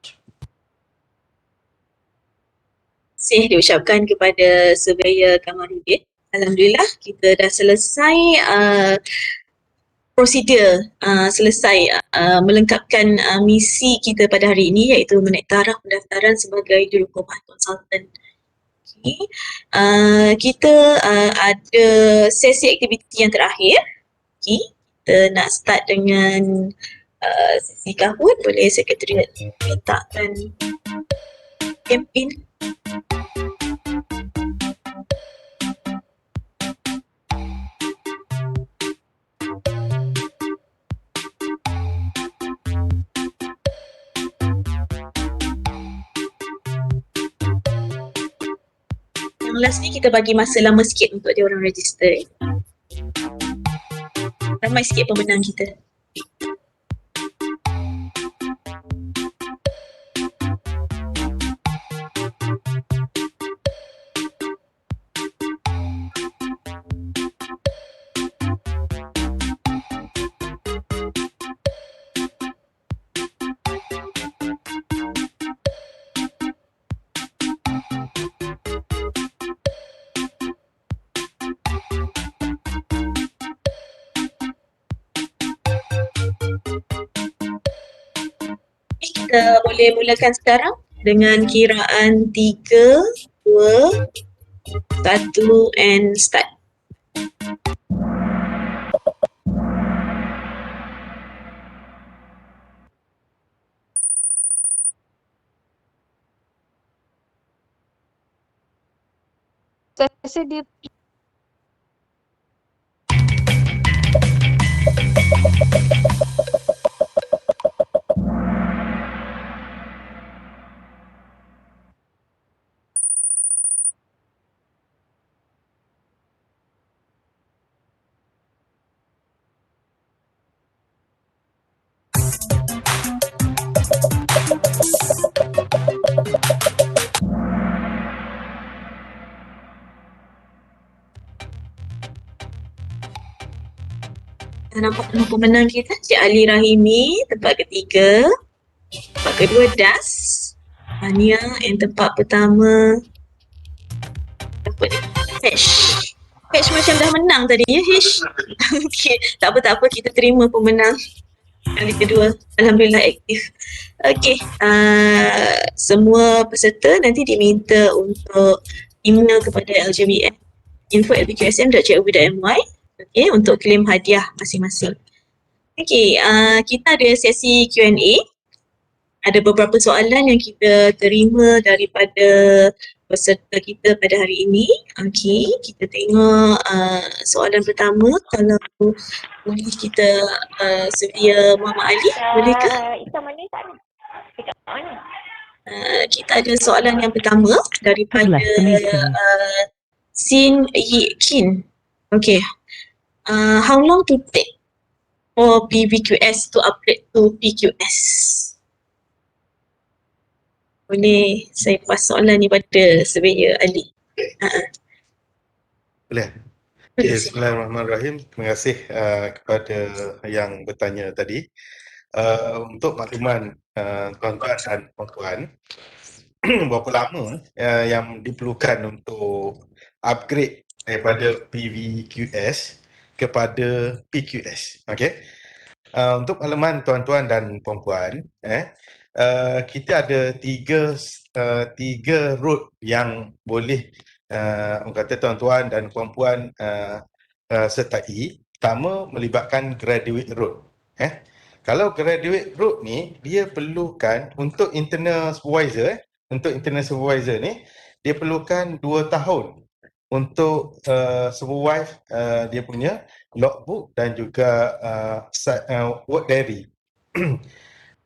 Terima kasih diucapkan kepada Surveyor Kamarudin. Alhamdulillah kita dah selesai prosedur, selesai melengkapkan misi kita pada hari ini, iaitu menaik taraf pendaftaran sebagai juruperbah konsultan. Okay. Kita ada sesi aktiviti yang terakhir. Okay. Kita nak start dengan sesi kahwin. Boleh Sekretariat letakkan kempen. Yang last ni kita bagi masa lama sikit untuk dia orang register. Ramai sikit pemenang kita. Kita boleh mulakan sekarang dengan kiraan 3, 2, 1 and start. Saya rasa dia Nampak nama pemenang kita, Cik Ali Rahimi, tempat ketiga. Tempat kedua Das Ania, and tempat pertama apa ni? Hatch macam dah menang tadi ya Hish. Okey, tak apa kita terima pemenang kali kedua. Alhamdulillah aktif. Okey, semua peserta nanti diminta untuk email kepada LJBM info@lbqsm.gov.my okey, untuk claim hadiah masing-masing. Okey, kita ada sesi Q&A. Ada beberapa soalan yang kita terima daripada peserta kita pada hari ini. Okey, kita tengok soalan pertama. Kalau boleh kita sedia Muhammad Ali, bolehkah? Isa mana tak ada? Dekat mana? Kita ada soalan yang pertama daripada Sin Yi Kin. Okay. How long to take for PVQS to upgrade to PQS? Boleh saya pas soalan ni pada Surveyor Ali. Boleh. Okay, Bismillahirrahmanirrahim. Terima kasih kepada yang bertanya tadi. Untuk makluman tuan-tuan dan puan-puan, berapa lama yang diperlukan untuk upgrade daripada PVQS kepada PQS. Okey. Untuk makluman tuan-tuan dan puan-puan, kita ada tiga route yang boleh orang kata tuan-tuan dan puan-puan sertai. Pertama, melibatkan graduate route. Kalau graduate route ni, dia perlukan untuk internal supervisor, ni, dia perlukan 2 tahun untuk supervise dia punya logbook dan juga work diary.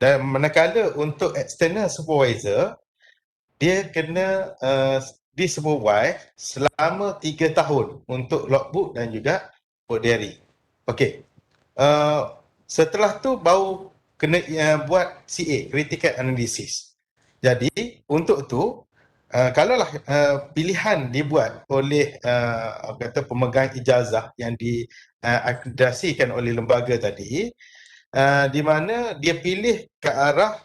Dan manakala untuk external supervisor, dia kena disupervise selama 3 tahun untuk logbook dan juga work diary. Okey. Setelah tu baru kena buat CA, critical analysis. Jadi untuk tu kalaulah pilihan dibuat oleh kata pemegang ijazah yang diakreditasikan oleh lembaga tadi, di mana dia pilih ke arah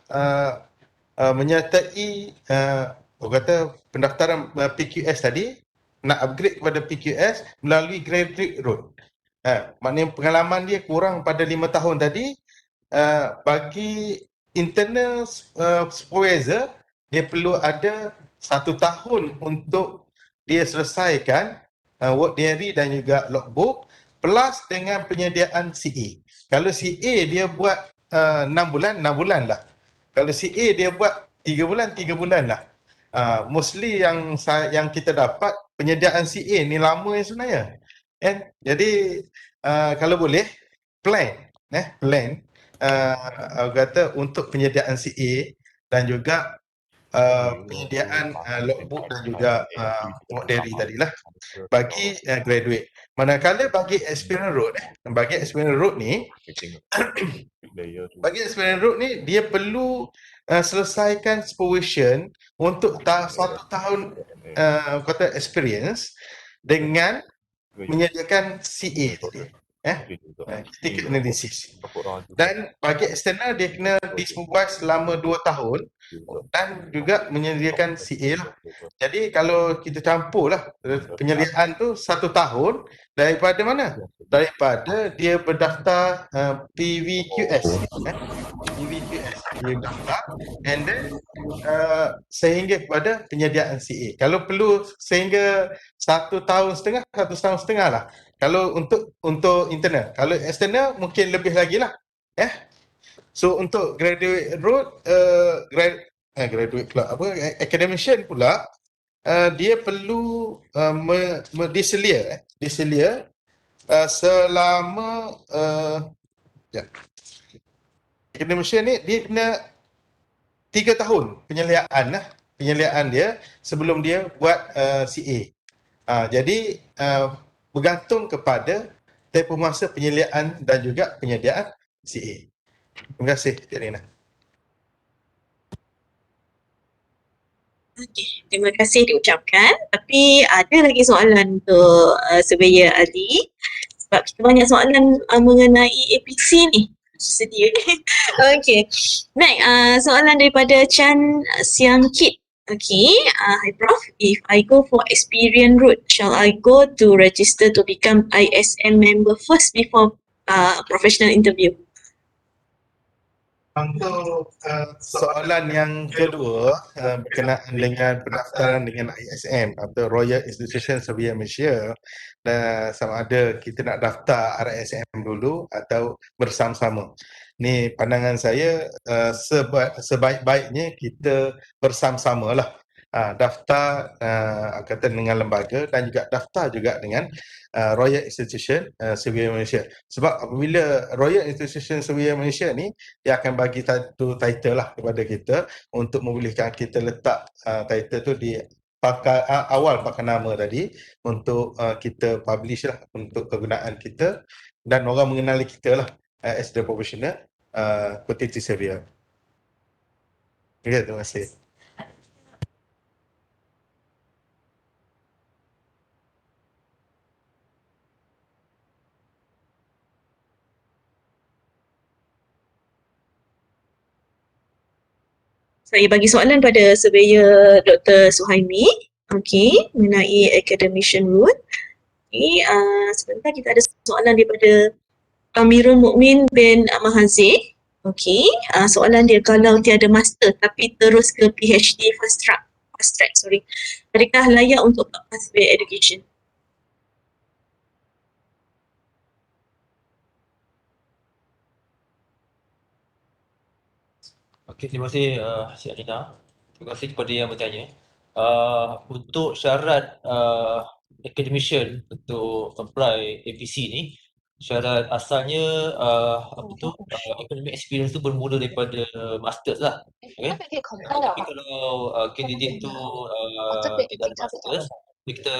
menyertai kata pendaftaran PQS tadi, nak upgrade kepada PQS melalui graduate route. Maknanya pengalaman dia kurang pada 5 tahun tadi, bagi internal supervisor, dia perlu ada 1 tahun untuk dia selesaikan work diary dan juga logbook plus dengan penyediaan CA. Kalau CA dia buat 6 bulan, 6 bulan lah. Kalau CA dia buat 3 bulan, 3 bulan lah. Mostly yang kita dapat penyediaan CA ni lama sebenarnya. Jadi kalau boleh plan kata untuk penyediaan CA dan juga penyediaan logbook dan juga work diary tadilah bagi graduate. Manakala bagi experience road ni bagi experience road ni dia perlu selesaikan supervision untuk 1 tahun kata experience dengan menyediakan CA tadi. Critical analysis. Dan bagi eksternal dia kena disupervise selama 2 tahun dan juga menyediakan CA lah. Jadi kalau kita campurlah penyediaan tu 1 tahun daripada mana? Daripada dia berdaftar PVQS. PVQS dia daftar and then sehingga kepada penyediaan CA. Kalau perlu sehingga 1 tahun setengah, 1 tahun setengah lah. Kalau untuk internal, kalau external mungkin lebih lagi lah. So untuk graduate road, graduate pula academician pula, dia perlu diselia selama academician ni dia kena 3 tahun penyeliaan dia sebelum dia buat CA. Jadi bergantung kepada tempoh masa penyeliaan dan juga penyediaan CA. Terima kasih, Cik Rina. Okey, terima kasih diucapkan. Tapi ada lagi soalan untuk Surveyor Ali. Sebab kita banyak soalan mengenai APC ni. Sedia. Okey. Baik, soalan daripada Chan Siang Kit. Okay, hi Prof. If I go for experience route, shall I go to register to become ISM member first before professional interview? Untuk soalan yang kedua berkenaan dengan pendaftaran dengan ISM atau Royal Institution Surveyor Malaysia, dan sama ada kita nak daftar RSM dulu atau bersama-sama. Ni pandangan saya, sebaik-baiknya kita bersama-sama lah. Daftar kata dengan lembaga dan juga daftar juga dengan Royal Institution Surveyor Malaysia. Sebab apabila Royal Institution Surveyor Malaysia ni, dia akan bagi satu title lah kepada kita untuk membolehkan kita letak title tu di awal pakai nama tadi untuk kita publish lah untuk kegunaan kita dan orang mengenali kita lah as the professional quantity surveyor. Okay, terima kasih. Saya bagi soalan pada Surveyor Dr. Suhaimi. Okey, mengenai academician route. Okey, sebentar kita ada soalan daripada Amirul Mukmin bin Mahazir. Okey, soalan dia, kalau tiada master tapi terus ke PhD fast track, adakah layak untuk pathway education? Okey, terima kasih Cik Alina. Terima kasih kepada yang bertanya. Untuk syarat academician untuk apply APC ni, syarat asalnya academic experience tu bermula daripada masters lah. Okay. Tapi kalau candidate tu tidak ada masters, kita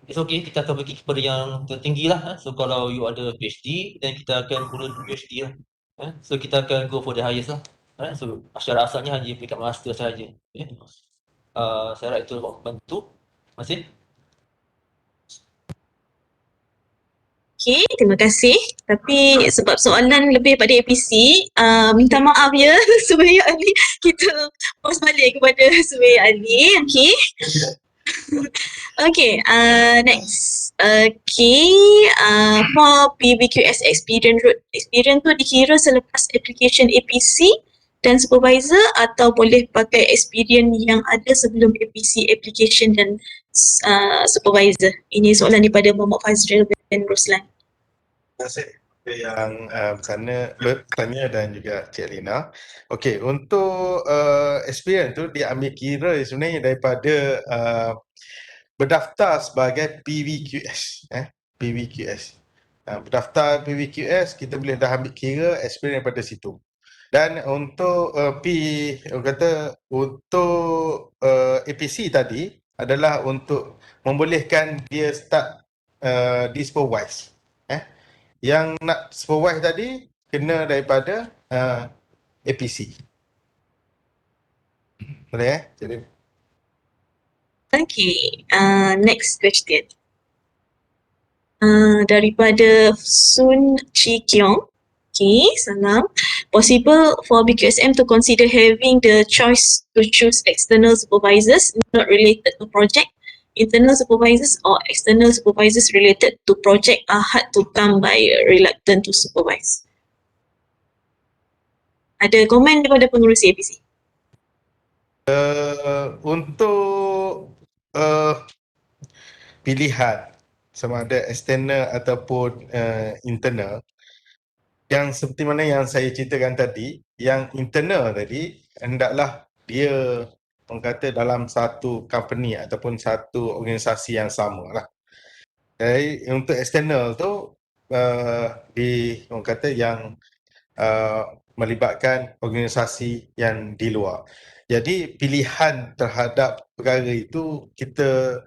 it's okay, kita akan bagi kepada yang tertinggi lah. So kalau you ada PhD, then kita akan guna PhD lah. So kita akan go for the highest lah. So syarat asalnya hanya peringkat master sahaja. Okay. Saya harap itu membantu. Terima kasih. Okey, terima kasih. Tapi sebab soalan lebih pada APC, minta maaf ya Surveyor Ali. Kita pause balik kepada Surveyor Ali. Okey. Okay, next. Okay, for PBQS experience tu dikira selepas application APC dan supervisor atau boleh pakai experience yang ada sebelum APC application dan supervisor? Ini soalan daripada Muhammad Fazril dan Roslan. Terima kasih yang bertanya dan juga Cik Lina. Okey, untuk experience tu dia ambil kira sebenarnya daripada berdaftar sebagai PVQS. PVQS. Berdaftar PVQS, kita boleh dah ambil kira experience daripada situ. Dan untuk untuk APC tadi adalah untuk membolehkan dia start di supervise. Yang nak supervise tadi kena daripada APC. Boleh Jadi Okay, next question. Daripada Sun Chi Kiong. Okay, salam. Possible for BQSM to consider having the choice to choose external supervisors not related to project. Internal supervisors or external supervisors related to project are hard to come by, reluctant to supervise. Ada komen daripada pengurusi APC? untuk pilihan sama ada external ataupun internal, yang seperti mana yang saya ceritakan tadi, yang internal tadi hendaklah dia orang kata dalam satu company ataupun satu organisasi yang sama lah. Jadi untuk external tu orang kata yang melibatkan organisasi yang di luar. Jadi pilihan terhadap perkara itu kita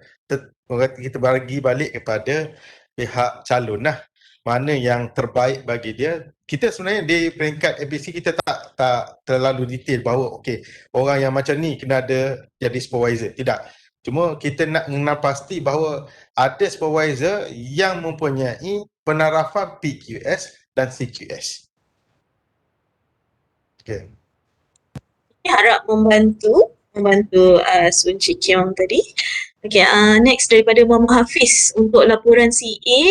bagi balik kepada pihak calon lah. Mana yang terbaik bagi dia. Kita sebenarnya di peringkat APC kita tak terlalu detail bahawa okey, orang yang macam ni kena ada jadi supervisor. Tidak. Cuma kita nak mengenal pasti bahawa ada supervisor yang mempunyai penarafan PQS dan CQS. Okay. Harap membantu Sun Chi Kiong tadi. Okay, next daripada Muhammad Hafiz, untuk laporan CA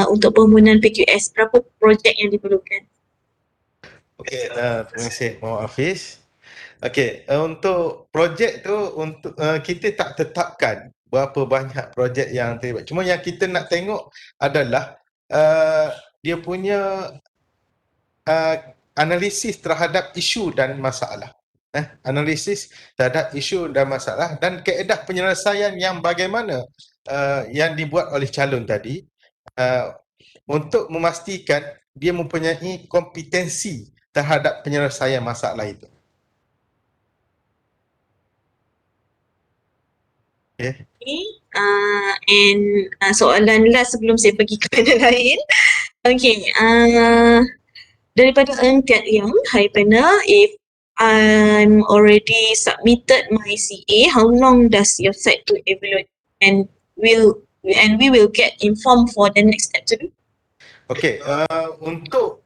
untuk permohonan PQS, berapa projek yang diperlukan? Okey, terima kasih Muhammad Hafiz. Okey, untuk projek tu untuk kita tak tetapkan berapa banyak projek yang terlibat. Cuma yang kita nak tengok adalah dia punya analisis terhadap isu dan masalah. Analisis terhadap isu dan masalah dan kaedah penyelesaian yang bagaimana yang dibuat oleh calon tadi untuk memastikan dia mempunyai kompetensi terhadap penyelesaian masalah itu. Okay. And soalan last sebelum saya pergi ke panel lain. Okay, daripada Eng Tiat Yang, hi panel, if I'm already submitted my CA, how long does your site to evaluate and we will get informed for the next step to do? Okey, untuk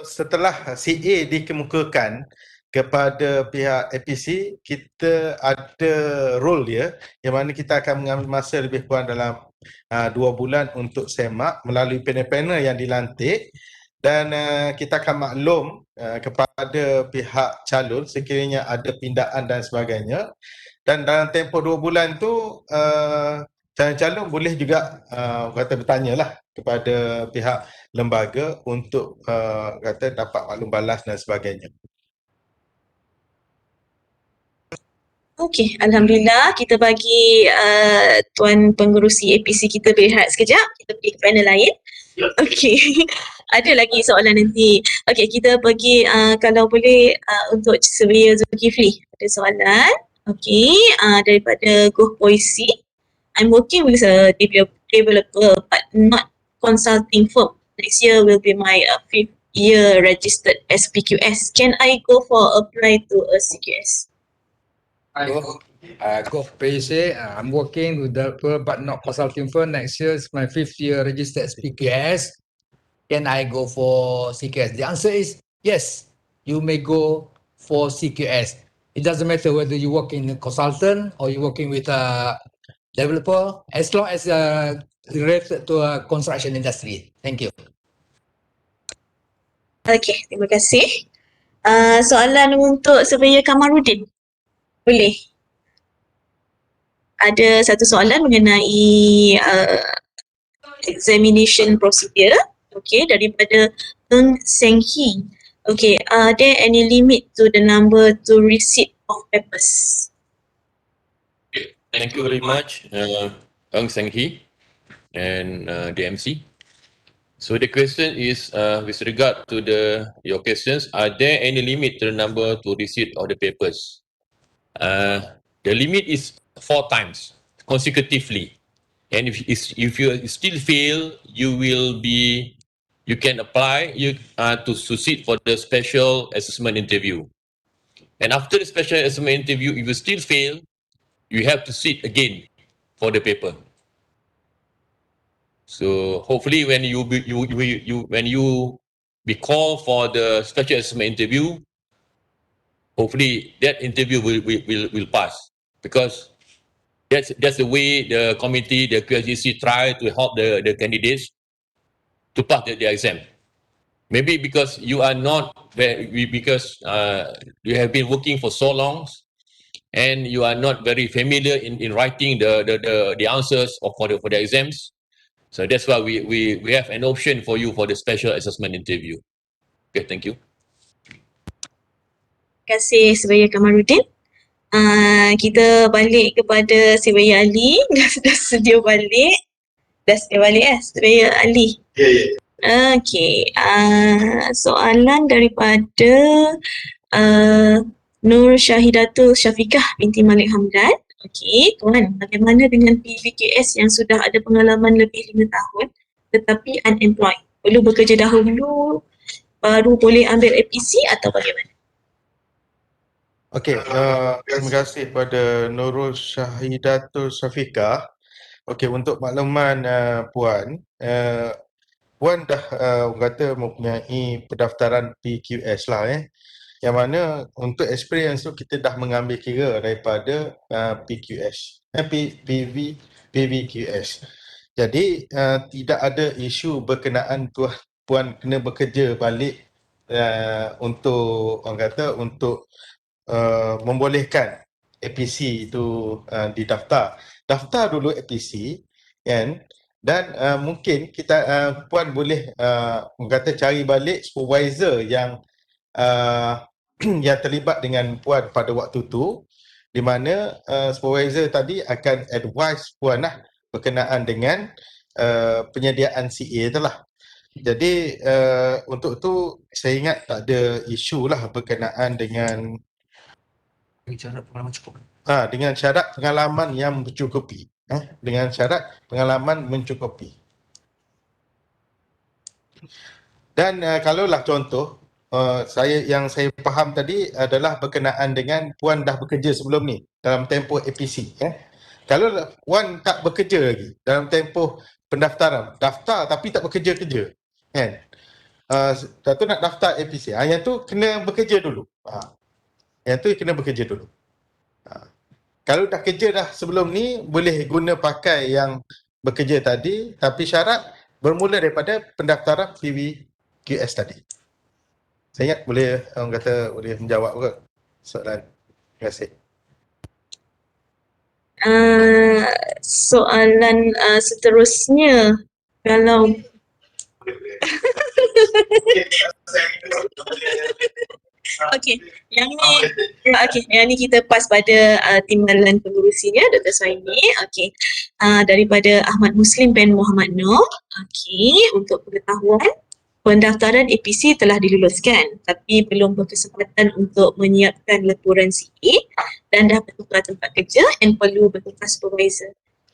setelah CA dikemukakan kepada pihak APC, kita ada role dia yang mana kita akan mengambil masa lebih kurang dalam 2 bulan untuk semak melalui panel-panel yang dilantik dan kita akan maklum kepada pihak calon sekiranya ada pindaan dan sebagainya. Dan dalam tempoh 2 bulan tu calon-calon boleh juga bertanya lah kepada pihak lembaga untuk dapat maklum balas dan sebagainya. Okey, Alhamdulillah kita bagi Tuan Pengerusi APC kita berehat sekejap. Kita pergi ke panel lain. Okey. Ada lagi soalan nanti. Okey, kita pergi kalau boleh untuk Surveyor Zulkifli. Ada soalan. Okey, daripada Goh Puisi. I'm working with a developer but not consulting firm. Next year will be my 5th year registered as PQS. Can I go for apply to a CQS? Go PSA, I'm working with developer but not consulting firm. Next year is my 5th year registered as PQS. Can I go for CQS? The answer is yes. You may go for CQS. It doesn't matter whether you work in a consultant or you're working with a developer, as long as related to a construction industry. Thank you. Okey, terima kasih. Soalan untuk Surveyor Kamarudin. Boleh? Ada satu soalan mengenai examination procedure. Okey, daripada Ng Seng Hee. Okay, are there any limit to the number to receipt of papers? Thank you very much, Ng Seng Hee and DMC. So the question is with regard to your questions, are there any limit to the number to receipt of the papers? The limit is 4 times consecutively, and if you still fail, you can apply to sit for the special assessment interview. And after the special assessment interview, if you still fail, you have to sit again for the paper. So hopefully, when you be called for the special assessment interview, hopefully that interview will pass, because that's the way the committee, the QSGC, try to help the candidates to pass their exam. Maybe because you are not because you have been working for so long, and you are not very familiar in writing the answers for the exams. So that's why we have an option for you for the special assessment interview. Okay, thank you. Terima kasih Surveyor Kamarudin. Kita balik kepada Surveyor Ali. Dah sedia balik. Surveyor Ali. Okey. Soalan daripada Nur Syahidatul Syafiqah binti Malik Hamdan. Okey, Tuan, bagaimana dengan PVQS yang sudah ada pengalaman lebih 5 tahun tetapi unemployed? Perlu bekerja dahulu baru boleh ambil APC atau bagaimana? Okey, terima kasih kepada Nurul Syahidatul Syafiqah. Okey, untuk makluman Puan, Puan dah orang kata mempunyai pendaftaran PQS lah yang mana untuk experience tu kita dah mengambil kira daripada PQS, PVQS. Jadi tidak ada isu berkenaan Puan kena bekerja balik untuk orang kata untuk membolehkan APC itu didaftar. Daftar dulu APC kan, dan mungkin kita Puan boleh orang kata cari balik supervisor yang yang terlibat dengan Puan pada waktu tu, di mana supervisor tadi akan advise Puan lah berkenaan dengan penyediaan CA tu lah. Jadi untuk tu saya ingat tak ada isu lah berkenaan dengan Syarat pengalaman cukup. dengan syarat pengalaman yang mencukupi. Dengan syarat pengalaman mencukupi. Dan kalaulah contoh, saya faham tadi adalah berkenaan dengan Puan dah bekerja sebelum ni dalam tempoh APC. Kalau Puan tak bekerja lagi dalam tempoh pendaftaran, daftar tapi tak bekerja-kerja, kan? Satu nak daftar APC, yang tu kena bekerja dulu. Yang tu kena bekerja dulu. Kalau dah kerja dah sebelum ni, boleh guna pakai yang bekerja tadi, tapi syarat bermula daripada pendaftaran PVQS tadi. Saya ingat boleh orang kata boleh menjawab ke soalan. Terima kasih. Soalan seterusnya, kalau Okey, yang ni kita pass pada timbalan pengurusinya Dr. Suhaimi. Okey. Daripada Ahmad Muslim bin Muhammad Noor. Okey, untuk pengetahuan pendaftaran APC telah diluluskan tapi belum berkesempatan untuk menyiapkan laporan CA dan dah bertukar tempat kerja dan perlu bertukar supervisor.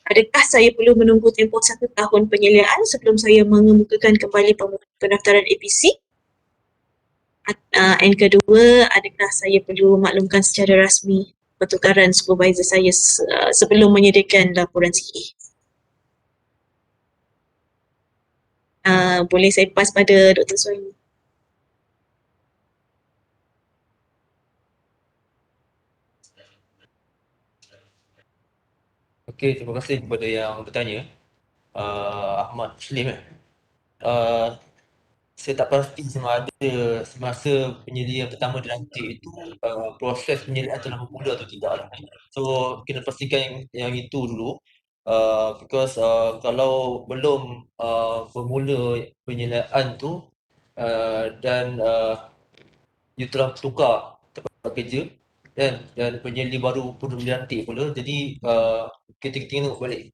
Adakah saya perlu menunggu tempoh 1 tahun penyeliaan sebelum saya mengemukakan kembali pendaftaran APC? And kedua, adakah saya perlu maklumkan secara rasmi pertukaran supervisor saya sebelum menyediakan laporan CA? Boleh saya pass pada Dr. Suhaimi. Okey, terima kasih kepada yang bertanya. Ahmad Muslim saya tak pasti sama ada semasa penyelidikan pertama dilantik itu proses penyelidikan telah bermula atau tidak. So kena pastikan yang itu dulu. Because kalau belum bermula penyelidikan tu dan you telah tukar tempat kerja dan penyelidik baru perlu dilantik pula, jadi kita tengok balik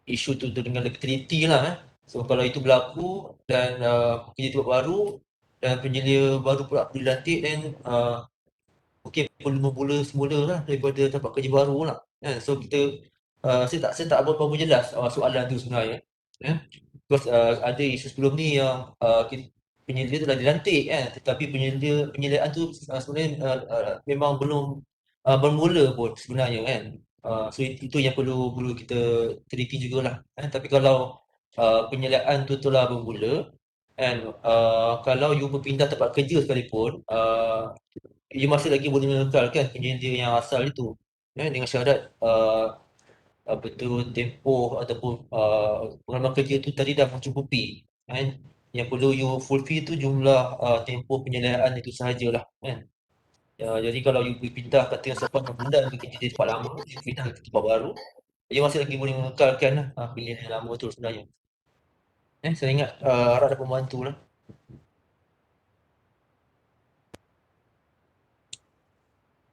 isu tu dengan legitimiti lah. So kalau itu berlaku dan penyelidik baru dan penyelidik baru pula dilantik, dan mungkin perlu bermula semula lah daripada tempat kerja baru lah. So kita saya tak berapa jelas soalan tu sebenarnya. Because ada isu sebelum ni yang penyelidik telah dilantik tetapi penyelidikan tu sebenarnya memang belum bermula pun sebenarnya kan. So itu yang perlu kita teliti jugalah. Tapi kalau penyelidikan tu telah bermula and kalau you berpindah tempat kerja sekalipun, you masih lagi boleh mengekalkan penyelidik yang asal itu dengan syarat apa tu tempoh ataupun pengalaman kerja tu tadi dah mencukupi kan. Yang perlu you fulfill tu jumlah tempoh penyelidikan itu sahajalah kan. Jadi kalau you pindah kata selepas 6 bulan you kerja di tempat lama, you pindah ke tempat baru, you masih lagi boleh mengekalkan penyelidikan lama tu sebenarnya. Saya ingat harap dapat membantu lah.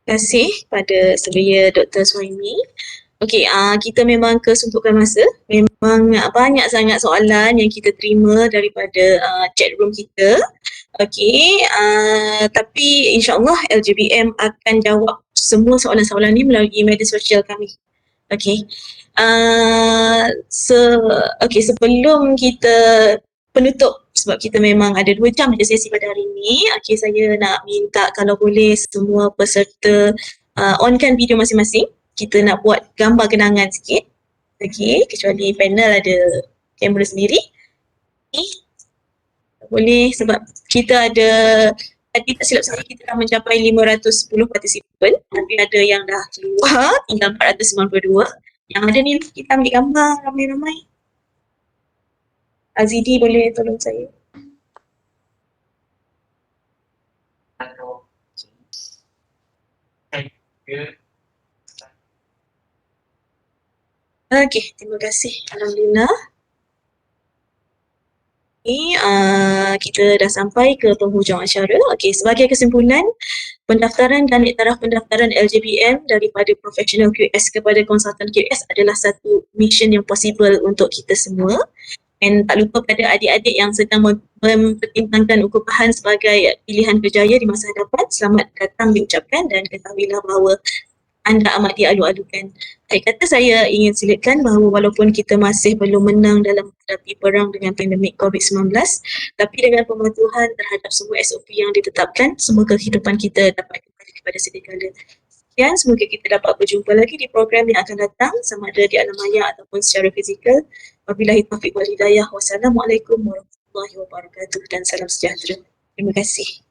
Terima kasih pada selia Dr. Suhaimi. Okey, kita memang kesuntukan masa. Memang banyak sangat soalan yang kita terima daripada chat room kita. Okey, tapi insyaAllah LJBM akan jawab semua soalan-soalan ni melalui media sosial kami. Okey. Sebelum kita penutup, sebab kita memang ada 2 jam je sesi pada hari ini. Okey, saya nak minta kalau boleh semua peserta onkan video masing-masing. Kita nak buat gambar kenangan sikit. Okey, kecuali panel ada kamera sendiri. Boleh sebab kita ada, tadi tak silap saya kita dah mencapai 510 partisipan, tapi ada yang dah keluar, tinggal 492. Yang ada ni kita ambil gambar ramai-ramai. Azidi boleh tolong saya? Okey, terima kasih. Alhamdulillah. Kita dah sampai ke penghujung acara. Okey, sebagai kesimpulan, pendaftaran dan iktaraf pendaftaran LJBM daripada profesional QS kepada konsultan QS adalah satu mission yang possible untuk kita semua. Dan tak lupa pada adik-adik yang sedang mempertimbangkan ukupahan sebagai pilihan berjaya di masa hadapan, selamat datang diucapkan dan ketahuilah bahawa anda amat dialu-alukan. Kata saya ingin selitkan bahawa walaupun kita masih belum menang dalam menghadapi perang dengan pandemik COVID-19, tapi dengan pematuhan terhadap semua SOP yang ditetapkan, semoga kehidupan kita dapat kembali kepada sedia kala. Sekian, semoga kita dapat berjumpa lagi di program yang akan datang, sama ada di alam maya ataupun secara fizikal. Wabillahi taufiq wal hidayah. Wassalamualaikum warahmatullahi wabarakatuh dan salam sejahtera. Terima kasih.